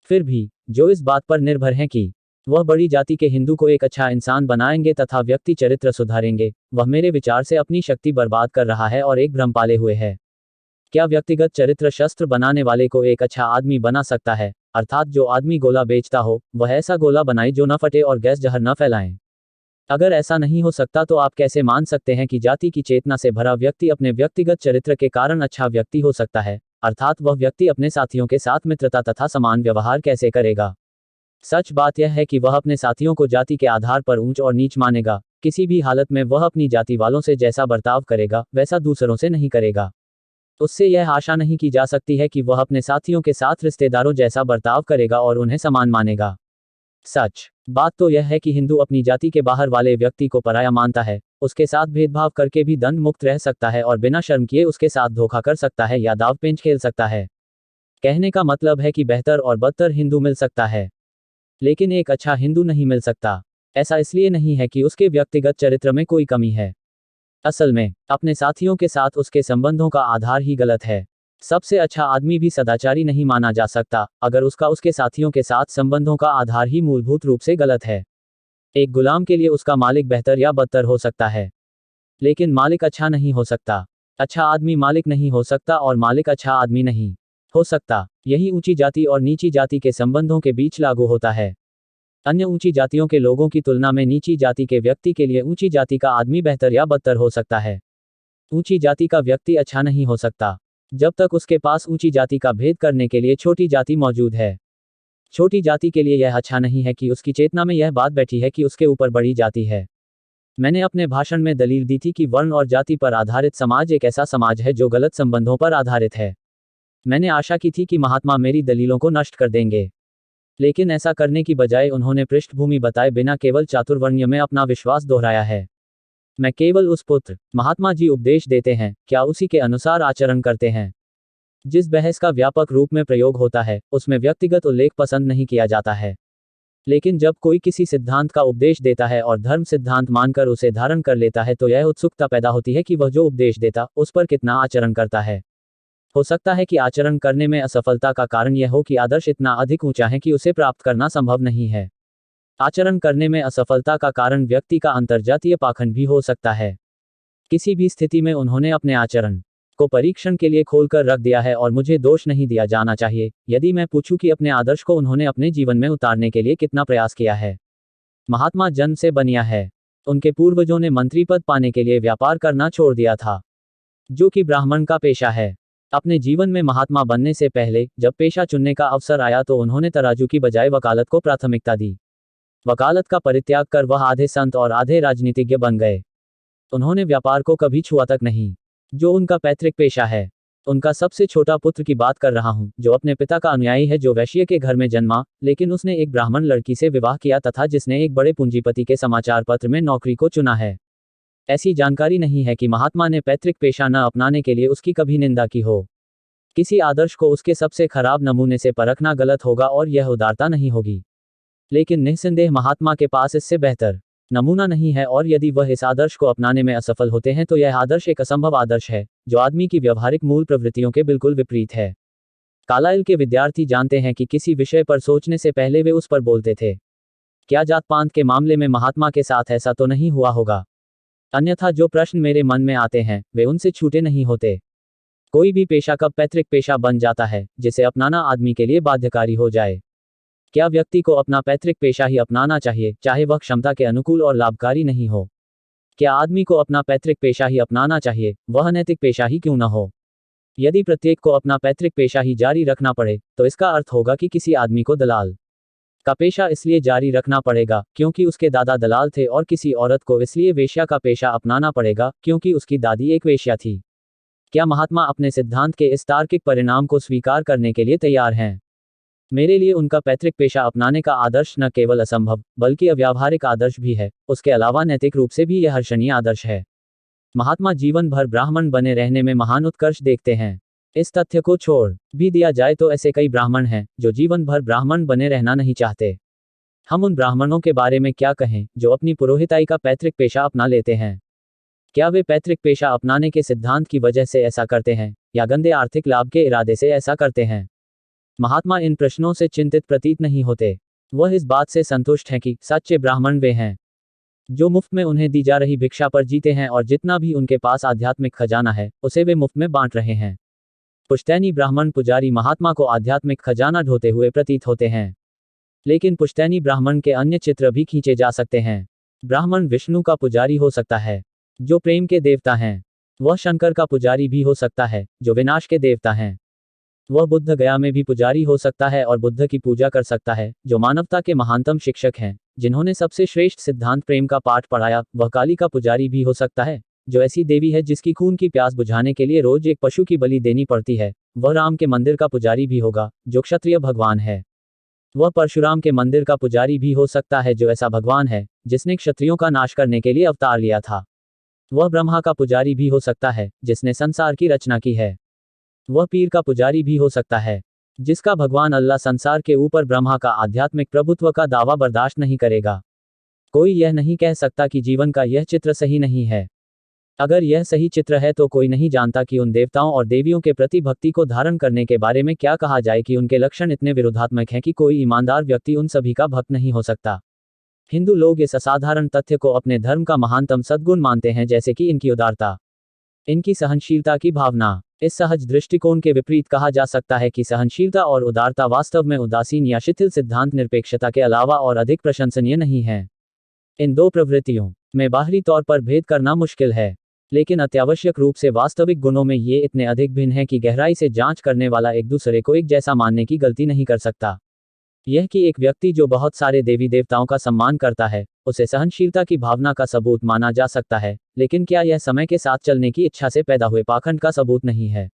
फिर भी जो इस बात पर निर्भर हैं कि वह बड़ी जाति के हिंदू को एक अच्छा इंसान बनाएंगे तथा व्यक्ति चरित्र सुधारेंगे, वह मेरे विचार से अपनी शक्ति बर्बाद कर रहा है और एक भ्रम पाले हुए है। क्या व्यक्तिगत चरित्र शस्त्र बनाने वाले को एक अच्छा आदमी बना सकता है? अर्थात जो आदमी गोला बेचता हो वह ऐसा गोला बनाए जो न फटे और गैस जहर न फैलाएं। अगर ऐसा नहीं हो सकता तो आप कैसे मान सकते हैं कि जाति की चेतना से भरा व्यक्ति अपने व्यक्तिगत चरित्र के कारण अच्छा व्यक्ति हो सकता है? अर्थात वह व्यक्ति अपने साथियों के साथ मित्रता तथा समान व्यवहार कैसे करेगा? सच बात यह है कि वह अपने साथियों को जाति के आधार पर ऊंच और नीच मानेगा। किसी भी हालत में वह अपनी जाति वालों से जैसा बर्ताव करेगा वैसा दूसरों से नहीं करेगा। उससे यह आशा नहीं की जा सकती है कि वह अपने साथियों के साथ रिश्तेदारों जैसा बर्ताव करेगा और उन्हें समान मानेगा। सच बात तो यह है कि हिंदू अपनी जाति के बाहर वाले व्यक्ति को पराया मानता है, उसके साथ भेदभाव करके भी दंड मुक्त रह सकता है और बिना शर्म किए उसके साथ धोखा कर सकता है या दांव-पेंच खेल सकता है। कहने का मतलब है कि बेहतर और बदतर हिंदू मिल सकता है, लेकिन एक अच्छा हिंदू नहीं मिल सकता। ऐसा इसलिए नहीं है कि उसके व्यक्तिगत चरित्र में कोई कमी है। असल में अपने साथियों के साथ उसके संबंधों का आधार ही गलत है। सबसे अच्छा आदमी भी सदाचारी नहीं माना जा सकता अगर उसका उसके साथियों के साथ संबंधों का आधार ही मूलभूत रूप से गलत है। एक गुलाम के लिए उसका मालिक बेहतर या बदतर हो सकता है, लेकिन मालिक अच्छा नहीं हो सकता। अच्छा आदमी मालिक नहीं हो सकता और मालिक अच्छा आदमी नहीं हो सकता। यही ऊंची जाति और नीची जाति के संबंधों के बीच लागू होता है। अन्य ऊंची जातियों के लोगों की तुलना में नीची जाति के व्यक्ति के लिए ऊंची जाति का आदमी बेहतर या बदतर हो सकता है। ऊंची जाति का व्यक्ति अच्छा नहीं हो सकता जब तक उसके पास ऊंची जाति का भेद करने के लिए छोटी जाति मौजूद है। छोटी जाति के लिए यह अच्छा नहीं है कि उसकी चेतना में यह बात बैठी है कि उसके ऊपर बड़ी जाति है। मैंने अपने भाषण में दलील दी थी कि वर्ण और जाति पर आधारित समाज एक ऐसा समाज है जो गलत संबंधों पर आधारित है। मैंने आशा की थी कि महात्मा मेरी दलीलों को नष्ट कर देंगे, लेकिन ऐसा करने की बजाय उन्होंने पृष्ठभूमि बताए बिना केवल चातुर्वर्ण्य में अपना विश्वास दोहराया है। मैं केवल उस पुत्र महात्मा जी उपदेश देते हैं, क्या उसी के अनुसार आचरण करते हैं? जिस बहस का व्यापक रूप में प्रयोग होता है उसमें व्यक्तिगत उल्लेख पसंद नहीं किया जाता है, लेकिन जब कोई किसी सिद्धांत का उपदेश देता है और धर्म सिद्धांत मानकर उसे धारण कर लेता है तो यह उत्सुकता पैदा होती है कि वह जो उपदेश देता उस पर कितना आचरण करता है। हो सकता है कि आचरण करने में असफलता का कारण यह हो कि आदर्श इतना अधिक ऊंचा है कि उसे प्राप्त करना संभव नहीं है। आचरण करने में असफलता का कारण व्यक्ति का अंतर्जातीय पाखंड भी हो सकता है। किसी भी स्थिति में उन्होंने अपने आचरण को परीक्षण के लिए खोलकर रख दिया है और मुझे दोष नहीं दिया जाना चाहिए यदि मैं पूछूं कि अपने आदर्श को उन्होंने अपने जीवन में उतारने के लिए कितना प्रयास किया है। महात्मा जन्म से बनिया है। उनके पूर्वजों ने मंत्री पद पाने के लिए व्यापार करना छोड़ दिया था, जो कि ब्राह्मण का पेशा है। अपने जीवन में महात्मा बनने से पहले जब पेशा चुनने का अवसर आया तो उन्होंने तराजू की बजाय वकालत को प्राथमिकता दी। वकालत का परित्याग कर वह आधे संत और आधे राजनीतिज्ञ बन गए। उन्होंने व्यापार को कभी छुआ तक नहीं, जो उनका पैतृक पेशा है। उनका सबसे छोटा पुत्र की बात कर रहा हूं, जो अपने पिता का अनुयायी है, जो वैश्य के घर में जन्मा, लेकिन उसने एक ब्राह्मण लड़की से विवाह किया तथा जिसने एक बड़े पूंजीपति के समाचार पत्र में नौकरी को चुना है। ऐसी जानकारी नहीं है कि महात्मा ने पैतृक पेशा न अपनाने के लिए उसकी कभी निंदा की हो। किसी आदर्श को उसके सबसे खराब नमूने से परखना गलत होगा और यह उदारता नहीं होगी, लेकिन निस्संदेह महात्मा के पास इससे बेहतर नमूना नहीं है और यदि वह इस आदर्श को अपनाने में असफल होते हैं तो यह आदर्श एक असंभव आदर्श है जो आदमी की व्यवहारिक मूल प्रवृत्तियों के बिल्कुल विपरीत है। कार्लाइल के विद्यार्थी जानते हैं कि किसी विषय पर सोचने से पहले वे उस पर बोलते थे। क्या जात पात के मामले में महात्मा के साथ ऐसा तो नहीं हुआ होगा? अन्यथा जो प्रश्न मेरे मन में आते हैं वे उनसे छूटे नहीं होते। कोई भी पेशा कब पैतृक पेशा बन जाता है जिसे अपनाना आदमी के लिए बाध्यकारी हो जाए? क्या व्यक्ति को अपना पैतृक पेशा ही अपनाना चाहिए चाहे वह क्षमता के अनुकूल और लाभकारी नहीं हो? क्या आदमी को अपना पैतृक पेशा ही अपनाना चाहिए, वह नैतिक पेशा ही क्यों न हो? यदि प्रत्येक को अपना पैतृक पेशा ही जारी रखना पड़े तो इसका अर्थ होगा कि किसी आदमी को दलाल का पेशा इसलिए जारी रखना पड़ेगा क्योंकि उसके दादा दलाल थे और किसी औरत को इसलिए वेश्या का पेशा अपनाना पड़ेगा क्योंकि उसकी दादी एक वेश्या थी। क्या महात्मा अपने सिद्धांत के इस तार्किक परिणाम को स्वीकार करने के लिए तैयार हैं? मेरे लिए उनका पैतृक पेशा अपनाने का आदर्श न केवल असंभव बल्कि अव्यावहारिक आदर्श भी है, उसके अलावा नैतिक रूप से भी यह हर्षणीय आदर्श है। महात्मा जीवन भर ब्राह्मण बने रहने में महान उत्कर्ष देखते हैं। इस तथ्य को छोड़ भी दिया जाए तो ऐसे कई ब्राह्मण हैं जो जीवन भर ब्राह्मण बने रहना नहीं चाहते। हम उन ब्राह्मणों के बारे में क्या कहें जो अपनी पुरोहिताई का पैतृक पेशा अपना लेते हैं? क्या वे पैतृक पेशा अपनाने के सिद्धांत की वजह से ऐसा करते हैं या गंदे आर्थिक लाभ के इरादे से ऐसा करते हैं? महात्मा इन प्रश्नों से चिंतित प्रतीत नहीं होते। वह इस बात से संतुष्ट हैं कि सच्चे ब्राह्मण वे हैं जो मुफ्त में उन्हें दी जा रही भिक्षा पर जीते हैं और जितना भी उनके पास आध्यात्मिक खजाना है उसे वे मुफ्त में बांट रहे हैं। पुश्तैनी ब्राह्मण पुजारी महात्मा को आध्यात्मिक खजाना ढोते हुए प्रतीत होते हैं, लेकिन पुश्तैनी ब्राह्मण के अन्य चित्र भी खींचे जा सकते हैं। ब्राह्मण विष्णु का पुजारी हो सकता है जो प्रेम के देवता हैं। वह शंकर का पुजारी भी हो सकता है जो विनाश के देवता हैं। वह बुद्ध गया में भी पुजारी हो सकता है और बुद्ध की पूजा कर सकता है जो मानवता के महानतम शिक्षक हैं जिन्होंने सबसे श्रेष्ठ सिद्धांत प्रेम का पाठ पढ़ाया। वह काली का पुजारी भी हो सकता है जो ऐसी देवी है जिसकी खून की प्यास बुझाने के लिए रोज एक पशु की बलि देनी पड़ती है। वह राम के मंदिर का पुजारी भी होगा जो क्षत्रिय भगवान है। वह परशुराम के मंदिर का पुजारी भी हो सकता है जो ऐसा भगवान है जिसने क्षत्रियों का नाश करने के लिए अवतार लिया था। वह ब्रह्मा का पुजारी भी हो सकता है जिसने संसार की रचना की है। वह पीर का पुजारी भी हो सकता है जिसका भगवान अल्लाह संसार के ऊपर ब्रह्मा का आध्यात्मिक प्रभुत्व का दावा बर्दाश्त नहीं करेगा। कोई यह नहीं कह सकता कि जीवन का यह चित्र सही नहीं है। अगर यह सही चित्र है तो कोई नहीं जानता कि उन देवताओं और देवियों के प्रति भक्ति को धारण करने के बारे में क्या कहा जाए कि उनके लक्षण इतने विरोधात्मक हैं कि कोई ईमानदार व्यक्ति उन सभी का भक्त नहीं हो सकता। हिंदू लोग इस असाधारण तथ्य को अपने धर्म का महानतम सद्गुण मानते हैं, जैसे कि इनकी उदारता, इनकी सहनशीलता की भावना। इस सहज दृष्टिकोण के विपरीत कहा जा सकता है कि सहनशीलता और उदारता वास्तव में उदासीन या शिथिल सिद्धांत निरपेक्षता के अलावा और अधिक प्रशंसनीय नहीं है। इन दो प्रवृत्तियों में बाहरी तौर पर भेद करना मुश्किल है, लेकिन अत्यावश्यक रूप से वास्तविक गुणों में ये इतने अधिक भिन्न हैं कि गहराई से जांच करने वाला एक दूसरे को एक जैसा मानने की गलती नहीं कर सकता। यह कि एक व्यक्ति जो बहुत सारे देवी देवताओं का सम्मान करता है उसे सहनशीलता की भावना का सबूत माना जा सकता है, लेकिन क्या यह समय के साथ चलने की इच्छा से पैदा हुए पाखंड का सबूत नहीं है?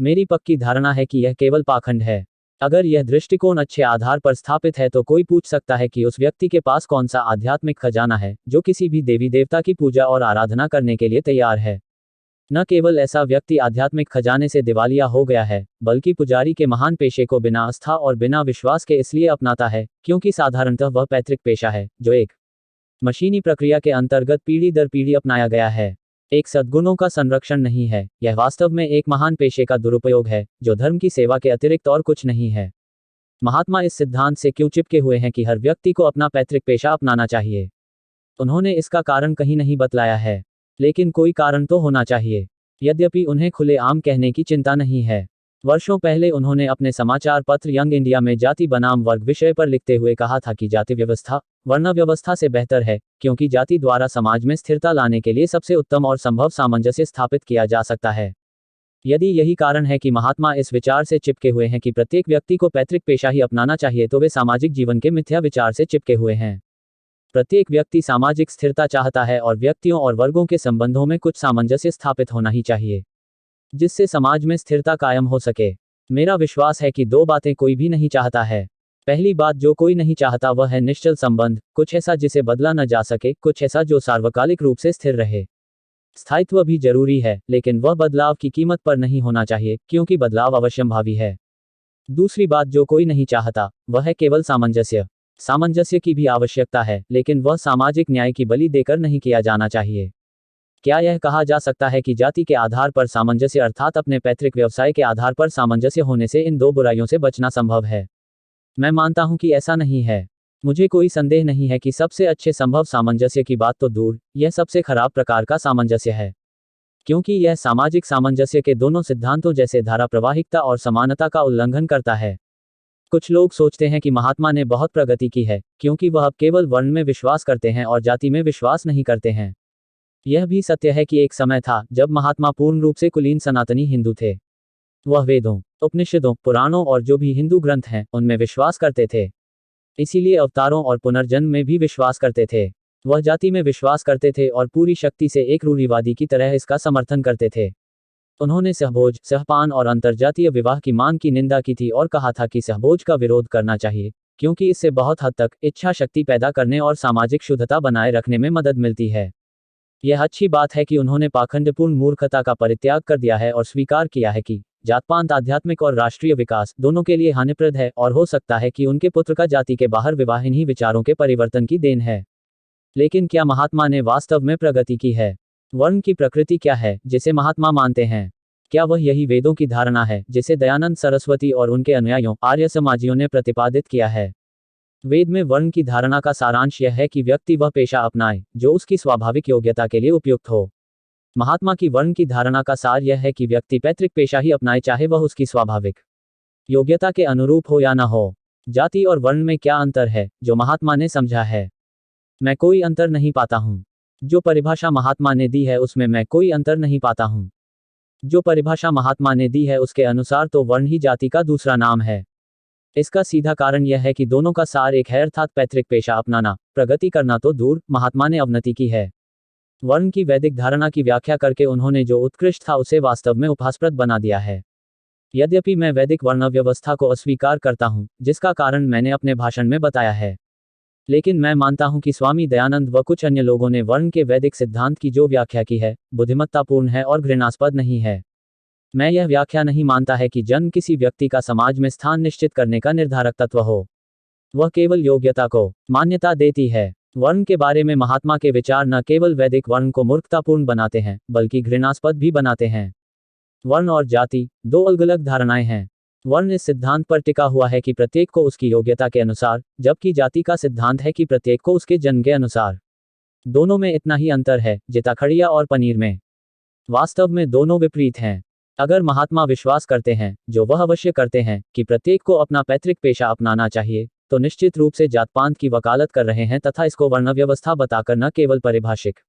मेरी पक्की धारणा है कि यह केवल पाखंड है। अगर यह दृष्टिकोण अच्छे आधार पर स्थापित है तो कोई पूछ सकता है कि उस व्यक्ति के पास कौन सा आध्यात्मिक खजाना है जो किसी भी देवी देवता की पूजा और आराधना करने के लिए तैयार है। न केवल ऐसा व्यक्ति आध्यात्मिक खजाने से दिवालिया हो गया है, बल्कि पुजारी के महान पेशे को बिना आस्था और बिना विश्वास के इसलिए अपनाता है क्योंकि साधारणतः वह पैतृक पेशा है जो एक मशीनी प्रक्रिया के अंतर्गत पीढ़ी दर पीढ़ी अपनाया गया है। एक सद्गुणों का संरक्षण नहीं है, यह वास्तव में एक महान पेशे का दुरुपयोग है जो धर्म की सेवा के अतिरिक्त और कुछ नहीं है। महात्मा इस सिद्धांत से क्यों चिपके हुए हैं कि हर व्यक्ति को अपना पैतृक पेशा अपनाना चाहिए? उन्होंने इसका कारण कहीं नहीं बतलाया है, लेकिन कोई कारण तो होना चाहिए। यद्यपि उन्हें खुलेआम कहने की चिंता नहीं है। वर्षों पहले उन्होंने अपने समाचार पत्र यंग इंडिया में जाति बनाम वर्ग विषय पर लिखते हुए कहा था कि जाति व्यवस्था वर्ण व्यवस्था से बेहतर है क्योंकि जाति द्वारा समाज में स्थिरता लाने के लिए सबसे उत्तम और संभव सामंजस्य स्थापित किया जा सकता है। यदि यही कारण है कि महात्मा इस विचार से चिपके हुए हैं कि प्रत्येक व्यक्ति को पैतृक पेशा ही अपनाना चाहिए, तो वे सामाजिक जीवन के मिथ्या विचार से चिपके हुए हैं। प्रत्येक व्यक्ति सामाजिक स्थिरता चाहता है और व्यक्तियों और वर्गों के संबंधों में कुछ सामंजस्य स्थापित होना ही चाहिए जिससे समाज में स्थिरता कायम हो सके। मेरा विश्वास है कि दो बातें कोई भी नहीं चाहता है। पहली बात जो कोई नहीं चाहता वह है निश्चल संबंध, कुछ ऐसा जिसे बदला न जा सके, कुछ ऐसा जो सार्वकालिक रूप से स्थिर रहे। स्थायित्व भी जरूरी है, लेकिन वह बदलाव की कीमत पर नहीं होना चाहिए क्योंकि बदलाव अवश्यंभावी है। दूसरी बात जो कोई नहीं चाहता वह है केवल सामंजस्य। सामंजस्य की भी आवश्यकता है, लेकिन वह सामाजिक न्याय की बलि देकर नहीं किया जाना चाहिए। क्या यह कहा जा सकता है कि जाति के आधार पर सामंजस्य अर्थात अपने पैतृक व्यवसाय के आधार पर सामंजस्य होने से इन दो बुराइयों से बचना संभव है? मैं मानता हूं कि ऐसा नहीं है। मुझे कोई संदेह नहीं है कि सबसे अच्छे संभव सामंजस्य की बात तो दूर, यह सबसे खराब प्रकार का सामंजस्य है, क्योंकि यह सामाजिक सामंजस्य के दोनों सिद्धांतों जैसे धारा प्रवाहिकता और समानता का उल्लंघन करता है। कुछ लोग सोचते हैं कि महात्मा ने बहुत प्रगति की है क्योंकि वह अब केवल वर्ण में विश्वास करते हैं और जाति में विश्वास नहीं करते हैं। यह भी सत्य है कि एक समय था जब महात्मा पूर्ण रूप से कुलीन सनातनी हिंदू थे। वह वेदों, उपनिषदों, पुराणों और जो भी हिंदू ग्रंथ हैं उनमें विश्वास करते थे। इसीलिए अवतारों और पुनर्जन्म में भी विश्वास करते थे। वह जाति में विश्वास करते थे और पूरी शक्ति से एक रूढ़िवादी की तरह इसका समर्थन करते थे। उन्होंने सहभोज, सहपान और अंतर्जातीय विवाह की मांग की निंदा की थी और कहा था कि सहभोज का विरोध करना चाहिए, क्योंकि इससे बहुत हद तक इच्छा शक्ति पैदा करने और सामाजिक शुद्धता बनाए रखने में मदद मिलती है। यह अच्छी बात है कि उन्होंने पाखंडपूर्ण मूर्खता का परित्याग कर दिया है और स्वीकार किया है कि जातपात आध्यात्मिक और राष्ट्रीय विकास दोनों के लिए हानिप्रद है और हो सकता है कि उनके पुत्र का जाति के बाहर विवाह इन्हीं विचारों के परिवर्तन की देन है। लेकिन क्या महात्मा ने वास्तव में प्रगति की है? वर्ण की प्रकृति क्या है जिसे महात्मा मानते हैं? क्या वह यही वेदों की धारणा है जिसे दयानंद सरस्वती और उनके अनुयायियों आर्य समाजियों ने प्रतिपादित किया है? वेद में वर्ण की धारणा का सारांश यह है कि व्यक्ति वह पेशा अपनाए जो उसकी स्वाभाविक योग्यता के लिए उपयुक्त हो। महात्मा की वर्ण की धारणा का सार यह है कि व्यक्ति पैतृक पेशा ही अपनाए, चाहे वह उसकी स्वाभाविक योग्यता के अनुरूप हो या न हो। जाति और वर्ण में क्या अंतर है जो महात्मा ने समझा है? मैं कोई अंतर नहीं पाता हूँ। जो परिभाषा महात्मा ने दी है उसमें मैं कोई अंतर नहीं पाता हूँ। जो परिभाषा महात्मा ने दी है उसके अनुसार तो वर्ण ही जाति का दूसरा नाम है। इसका सीधा कारण यह है कि दोनों का सार एक है, अर्थात पैतृक पेशा अपनाना। प्रगति करना तो दूर, महात्मा ने अवनति की है। वर्ण की वैदिक धारणा की व्याख्या करके उन्होंने जो उत्कृष्ट था उसे वास्तव में उपहासप्रद बना दिया है। यद्यपि मैं वैदिक वर्ण व्यवस्था को अस्वीकार करता हूं, जिसका कारण मैंने अपने भाषण में बताया है, लेकिन मैं मानता हूं कि स्वामी दयानंद व कुछ अन्य लोगों ने वर्ण के वैदिक सिद्धांत की जो व्याख्या की है बुद्धिमत्तापूर्ण है और घृणास्पद नहीं है। मैं यह व्याख्या नहीं मानता है कि जन्म किसी व्यक्ति का समाज में स्थान निश्चित करने का निर्धारक तत्व हो। वह केवल योग्यता को मान्यता देती है। वर्ण के बारे में महात्मा के विचार न केवल वैदिक वर्ण को मूर्खतापूर्ण बनाते हैं बल्कि घृणास्पद भी बनाते हैं। वर्ण और जाति दो अलग अलग धारणाएं हैं। वर्ण इस सिद्धांत पर टिका हुआ है कि प्रत्येक को उसकी योग्यता के अनुसार, जबकि जाति का सिद्धांत है कि प्रत्येक को उसके जन्म के अनुसार। दोनों में इतना ही अंतर है जितना खड़िया और पनीर में। वास्तव में दोनों विपरीत हैं। अगर महात्मा विश्वास करते हैं, जो वह अवश्य करते हैं, कि प्रत्येक को अपना पैतृक पेशा अपनाना चाहिए, तो निश्चित रूप से जातपात की वकालत कर रहे हैं तथा इसको वर्ण व्यवस्था बताकर न केवल पारिभाषिक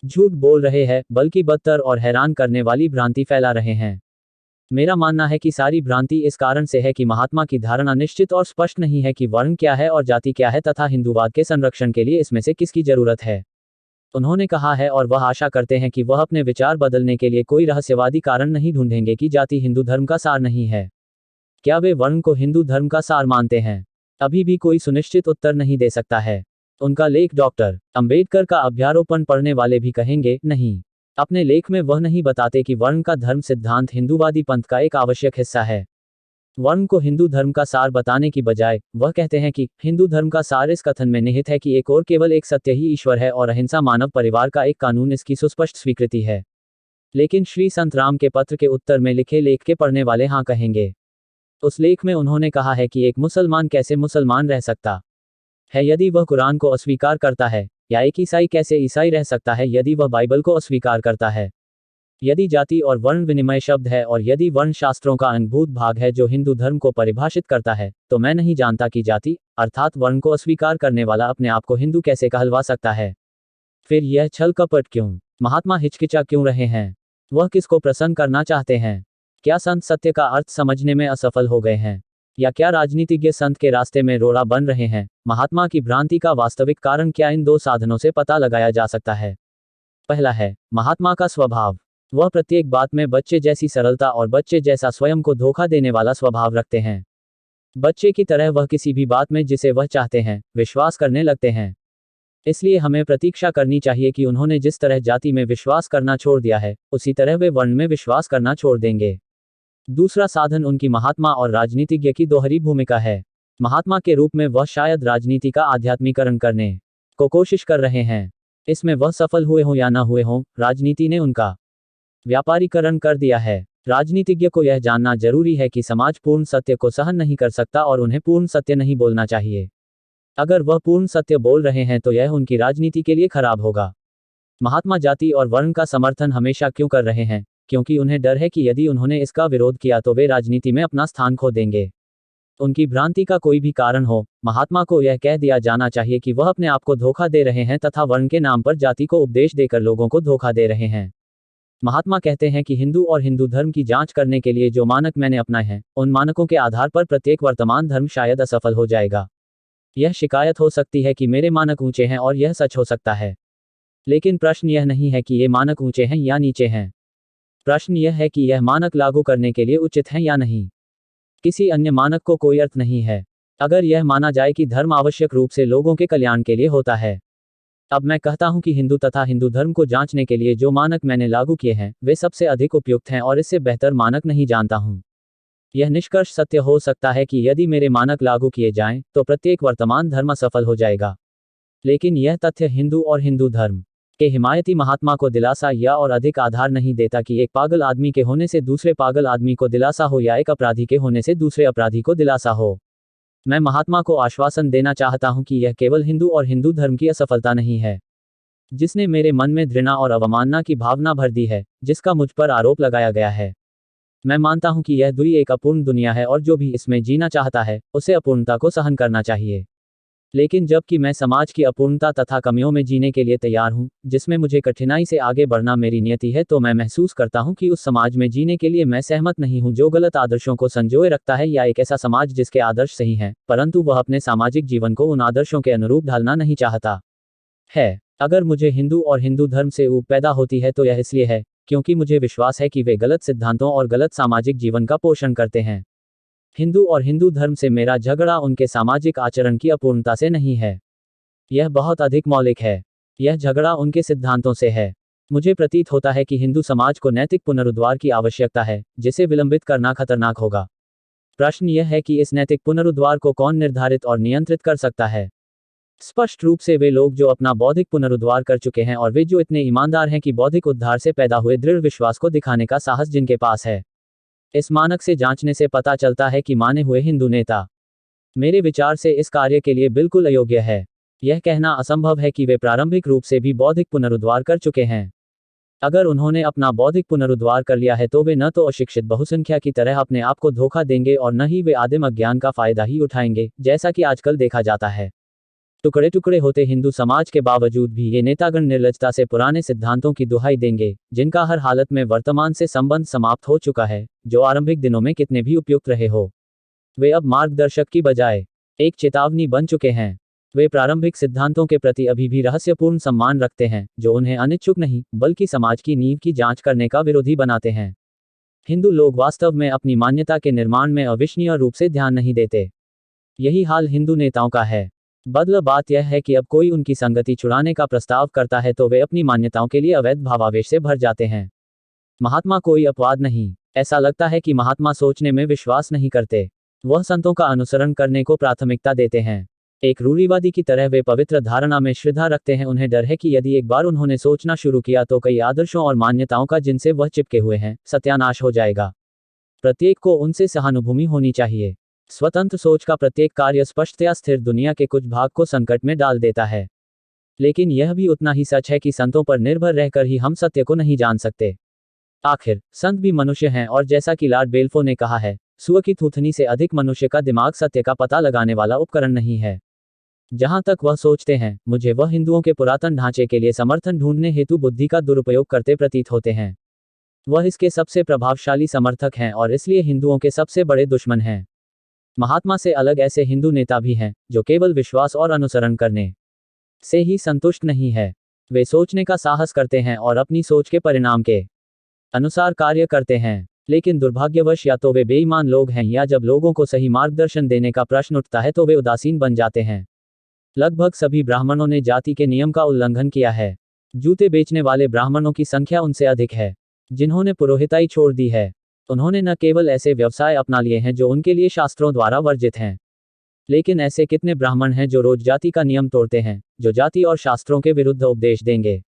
झूठ बोल रहे हैं बल्कि बदतर और हैरान करने वाली भ्रांति फैला रहे हैं। मेरा मानना है कि सारी भ्रांति इस कारण से है कि महात्मा की धारणा निश्चित और स्पष्ट नहीं है कि वर्ण क्या है और जाति क्या है तथा हिंदूवाद के संरक्षण के लिए इसमें से किसकी जरूरत है। उन्होंने कहा है और वह आशा करते हैं कि वह अपने विचार बदलने के लिए कोई रहस्यवादी कारण नहीं ढूंढेंगे कि जाति हिंदू धर्म का सार नहीं है। क्या वे वर्ण को हिंदू धर्म का सार मानते हैं? अभी भी कोई सुनिश्चित उत्तर नहीं दे सकता है। उनका लेख डॉक्टर अंबेडकर का अभ्यारोपण पढ़ने वाले भी कहेंगे नहीं। अपने लेख में वह नहीं बताते कि वर्ण का धर्म सिद्धांत हिंदूवादी पंथ का एक आवश्यक हिस्सा है। वर्ण को हिंदू धर्म का सार बताने की बजाय वह कहते हैं कि हिंदू धर्म का सार इस कथन में निहित है कि एक और केवल एक सत्य ही ईश्वर है और अहिंसा मानव परिवार का एक कानून इसकी सुस्पष्ट स्वीकृति है। लेकिन श्री संत राम के पत्र के उत्तर में लिखे लेख के पढ़ने वाले हाँ कहेंगे। उस लेख में उन्होंने कहा है कि एक मुसलमान कैसे मुसलमान रह सकता है यदि वह कुरान को अस्वीकार करता है, या एक ईसाई कैसे ईसाई रह सकता है यदि वह बाइबल को अस्वीकार करता है। यदि जाति और वर्ण विनिमय शब्द है और यदि वर्ण शास्त्रों का अंगभूत भाग है जो हिंदू धर्म को परिभाषित करता है, तो मैं नहीं जानता कि जाति अर्थात वर्ण को अस्वीकार करने वाला अपने आप को हिंदू कैसे कहलवा सकता है। फिर यह छल कपट क्यों? महात्मा हिचकिचा क्यों रहे हैं? वह किसको प्रसन्न करना चाहते हैं? क्या संत सत्य का अर्थ समझने में असफल हो गए हैं, या क्या राजनीतिज्ञ संत के रास्ते में रोड़ा बन रहे हैं? महात्मा की भ्रांति का वास्तविक कारण क्या इन दो साधनों से पता लगाया जा सकता है। पहला है महात्मा का स्वभाव। वह प्रत्येक बात में बच्चे जैसी सरलता और बच्चे जैसा स्वयं को धोखा देने वाला स्वभाव रखते हैं। बच्चे की तरह वह किसी भी बात में जिसे वह चाहते हैं विश्वास करने लगते हैं। इसलिए हमें प्रतीक्षा करनी चाहिए कि उन्होंने जिस तरह जाति में विश्वास करना छोड़ दिया है, उसी तरह वे वर्ण में विश्वास करना छोड़ देंगे। दूसरा साधन उनकी महात्मा और राजनीतिज्ञ की दोहरी भूमिका है। महात्मा के रूप में वह शायद राजनीति का आध्यात्मिकरण करने को कोशिश कर रहे हैं। इसमें वह सफल हुए हों या न हुए हों, राजनीति ने उनका व्यापारीकरण कर दिया है। राजनीतिज्ञ को यह जानना जरूरी है कि समाज पूर्ण सत्य को सहन नहीं कर सकता और उन्हें पूर्ण सत्य नहीं बोलना चाहिए। अगर वह पूर्ण सत्य बोल रहे हैं तो यह उनकी राजनीति के लिए खराब होगा। महात्मा जाति और वर्ण का समर्थन हमेशा क्यों कर रहे हैं? क्योंकि उन्हें डर है कि यदि उन्होंने इसका विरोध किया तो वे राजनीति में अपना स्थान खो देंगे। उनकी भ्रांति का कोई भी कारण हो, महात्मा को यह कह दिया जाना चाहिए कि वह अपने आप को धोखा दे रहे हैं तथा वर्ण के नाम पर जाति को उपदेश देकर लोगों को धोखा दे रहे हैं। महात्मा कहते हैं कि हिंदू और हिंदू धर्म की जांच करने के लिए जो मानक मैंने अपनाए हैं, उन मानकों के आधार पर प्रत्येक वर्तमान धर्म शायद असफल हो जाएगा। यह शिकायत हो सकती है कि मेरे मानक ऊंचे हैं और यह सच हो सकता है। लेकिन प्रश्न यह नहीं है कि ये मानक ऊंचे हैं या नीचे हैं। प्रश्न यह है कि यह मानक लागू करने के लिए उचित है या नहीं। किसी अन्य मानक को कोई अर्थ नहीं है अगर यह माना जाए कि धर्म आवश्यक रूप से लोगों के कल्याण के लिए होता है। अब मैं कहता हूं कि हिंदू तथा हिंदू धर्म को जांचने के लिए जो मानक मैंने लागू किए हैं वे सबसे अधिक उपयुक्त हैं और इससे बेहतर मानक नहीं जानता हूं। यह निष्कर्ष सत्य हो सकता है कि यदि मेरे मानक लागू किए जाएं तो प्रत्येक वर्तमान धर्म सफल हो जाएगा। लेकिन यह तथ्य हिंदू और हिंदू धर्म के हिमायती महात्मा को दिलासा या और अधिक आधार नहीं देता कि एक पागल आदमी के होने से दूसरे पागल आदमी को दिलासा हो या एक अपराधी के होने से दूसरे अपराधी को दिलासा हो। मैं महात्मा को आश्वासन देना चाहता हूं कि यह केवल हिंदू और हिंदू धर्म की असफलता नहीं है जिसने मेरे मन में घृणा और अवमानना की भावना भर दी है जिसका मुझ पर आरोप लगाया गया है। मैं मानता हूं कि यह दुनिया एक अपूर्ण दुनिया है और जो भी इसमें जीना चाहता है उसे अपूर्णता को सहन करना चाहिए। लेकिन जबकि मैं समाज की अपूर्णता तथा कमियों में जीने के लिए तैयार हूं जिसमें मुझे कठिनाई से आगे बढ़ना मेरी नियति है तो मैं महसूस करता हूं कि उस समाज में जीने के लिए मैं सहमत नहीं हूं जो गलत आदर्शों को संजोए रखता है या एक ऐसा समाज जिसके आदर्श सही हैं परंतु वह अपने सामाजिक जीवन को उन आदर्शों के अनुरूप ढालना नहीं चाहता है। अगर मुझे हिंदू और हिंदू धर्म से ऊब पैदा होती है तो यह इसलिए है क्योंकि मुझे विश्वास है कि वे गलत सिद्धांतों और गलत सामाजिक जीवन का पोषण करते हैं। हिंदू और हिंदू धर्म से मेरा झगड़ा उनके सामाजिक आचरण की अपूर्णता से नहीं है, यह बहुत अधिक मौलिक है। यह झगड़ा उनके सिद्धांतों से है। मुझे प्रतीत होता है कि हिंदू समाज को नैतिक पुनरुद्धार की आवश्यकता है जिसे विलंबित करना खतरनाक होगा। प्रश्न यह है कि इस नैतिक पुनरुद्धार को कौन निर्धारित और नियंत्रित कर सकता है। स्पष्ट रूप से वे लोग जो अपना बौद्धिक पुनरुद्धार कर चुके हैं और वे जो इतने ईमानदार हैं कि बौद्धिक उद्धार से पैदा हुए दृढ़ विश्वास को दिखाने का साहस जिनके पास है। इस मानक से जांचने से पता चलता है कि माने हुए हिंदू नेता मेरे विचार से इस कार्य के लिए बिल्कुल अयोग्य है। यह कहना असंभव है कि वे प्रारंभिक रूप से भी बौद्धिक पुनरुद्धार कर चुके हैं। अगर उन्होंने अपना बौद्धिक पुनरुद्धार कर लिया है तो वे न तो अशिक्षित बहुसंख्या की तरह अपने आप को धोखा देंगे और न ही वे आदिम अज्ञान का फायदा ही उठाएंगे जैसा कि आजकल देखा जाता है। टुकड़े टुकड़े होते हिंदू समाज के बावजूद भी ये नेतागण निर्लजता से पुराने सिद्धांतों की दुहाई देंगे जिनका हर हालत में वर्तमान से संबंध समाप्त हो चुका है, जो आरंभिक दिनों में कितने भी उपयुक्त रहे हो। वे अब मार्गदर्शक की बजाय एक चेतावनी बन चुके हैं। वे प्रारंभिक सिद्धांतों के प्रति अभी भी रहस्यपूर्ण सम्मान रखते हैं जो उन्हें अनिच्छुक नहीं बल्कि समाज की नींव की जांच करने का विरोधी बनाते हैं। हिंदू लोग वास्तव में अपनी मान्यता के निर्माण में अविश्वसनीय रूप से ध्यान नहीं देते। यही हाल हिंदू नेताओं का है। बदला बात यह है कि अब कोई उनकी संगति छुड़ाने का प्रस्ताव करता है तो वे अपनी मान्यताओं के लिए अवैध भावावेश से भर जाते हैं। महात्मा कोई अपवाद नहीं। ऐसा लगता है कि महात्मा सोचने में विश्वास नहीं करते, वह संतों का अनुसरण करने को प्राथमिकता देते हैं। एक रूढ़िवादी की तरह वे पवित्र धारणा में श्रद्धा रखते हैं। उन्हें डर है कि यदि एक बार उन्होंने सोचना शुरू किया तो कई आदर्शों और मान्यताओं का जिनसे वह चिपके हुए हैं सत्यानाश हो जाएगा। प्रत्येक को उनसे सहानुभूति होनी चाहिए। स्वतंत्र सोच का प्रत्येक कार्य स्पष्टतया स्थिर दुनिया के कुछ भाग को संकट में डाल देता है। लेकिन यह भी उतना ही सच है कि संतों पर निर्भर रहकर ही हम सत्य को नहीं जान सकते। आखिर संत भी मनुष्य हैं और जैसा कि लॉर्ड बेल्फो ने कहा है, सुअर की थूथनी से अधिक मनुष्य का दिमाग सत्य का पता लगाने वाला उपकरण नहीं है। जहां तक वह सोचते हैं, मुझे वह हिंदुओं के पुरातन ढांचे के लिए समर्थन ढूंढने हेतु बुद्धि का दुरुपयोग करते प्रतीत होते हैं। वह इसके सबसे प्रभावशाली समर्थक हैं और इसलिए हिंदुओं के सबसे बड़े दुश्मन हैं। महात्मा से अलग ऐसे हिंदू नेता भी हैं जो केवल विश्वास और अनुसरण करने से ही संतुष्ट नहीं है। वे सोचने का साहस करते हैं और अपनी सोच के परिणाम के अनुसार कार्य करते हैं। लेकिन दुर्भाग्यवश या तो वे बेईमान लोग हैं या जब लोगों को सही मार्गदर्शन देने का प्रश्न उठता है तो वे उदासीन बन जाते हैं। लगभग सभी ब्राह्मणों ने जाति के नियम का उल्लंघन किया है। जूते बेचने वाले ब्राह्मणों की संख्या उनसे अधिक है जिन्होंने पुरोहिताई छोड़ दी है। उन्होंने न केवल ऐसे व्यवसाय अपना लिए हैं जो उनके लिए शास्त्रों द्वारा वर्जित हैं, लेकिन ऐसे कितने ब्राह्मण हैं जो रोज जाति का नियम तोड़ते हैं, जो जाति और शास्त्रों के विरुद्ध उपदेश देंगे,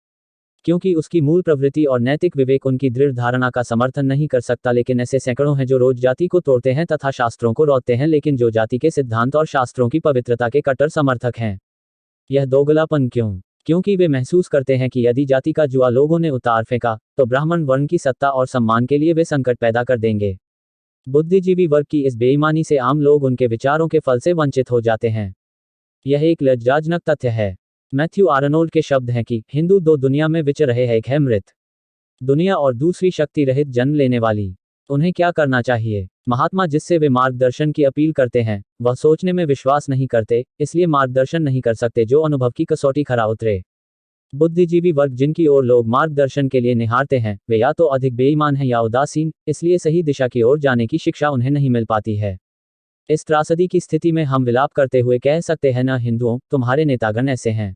क्योंकि उसकी मूल प्रवृत्ति और नैतिक विवेक उनकी दृढ़ धारणा का समर्थन नहीं कर सकता। लेकिन ऐसे सैकड़ों हैं जो रोज जाति को तोड़ते हैं तथा शास्त्रों को रौदते हैं, लेकिन जो जाति के सिद्धांत और शास्त्रों की पवित्रता के कट्टर समर्थक हैं। यह दोगलापन क्यों? क्योंकि वे महसूस करते हैं कि यदि जाति का जुआ लोगों ने उतार फेंका तो ब्राह्मण वर्ण की सत्ता और सम्मान के लिए वे संकट पैदा कर देंगे। बुद्धिजीवी वर्ग की इस बेईमानी से आम लोग उनके विचारों के फल से वंचित हो जाते हैं। यह एक लज्जाजनक तथ्य है। मैथ्यू आर्नोल्ड के शब्द हैं कि हिंदू दो दुनिया में विचर रहे हैं, एक है मृत दुनिया और दूसरी शक्ति रहित जन्म लेने वाली। उन्हें क्या करना चाहिए? महात्मा जिससे वे मार्गदर्शन की अपील करते हैं वह सोचने में विश्वास नहीं करते, इसलिए मार्गदर्शन नहीं कर सकते जो अनुभव की कसौटी खरा उतरे। बुद्धिजीवी वर्ग जिनकी ओर लोग मार्गदर्शन के लिए निहारते हैं, वे या तो अधिक बेईमान हैं या उदासीन, इसलिए सही दिशा की ओर जाने की शिक्षा उन्हें नहीं मिल पाती है। इस त्रासदी की स्थिति में हम विलाप करते हुए कह सकते हैं, न हिंदुओं, तुम्हारे नेतागण ऐसे हैं।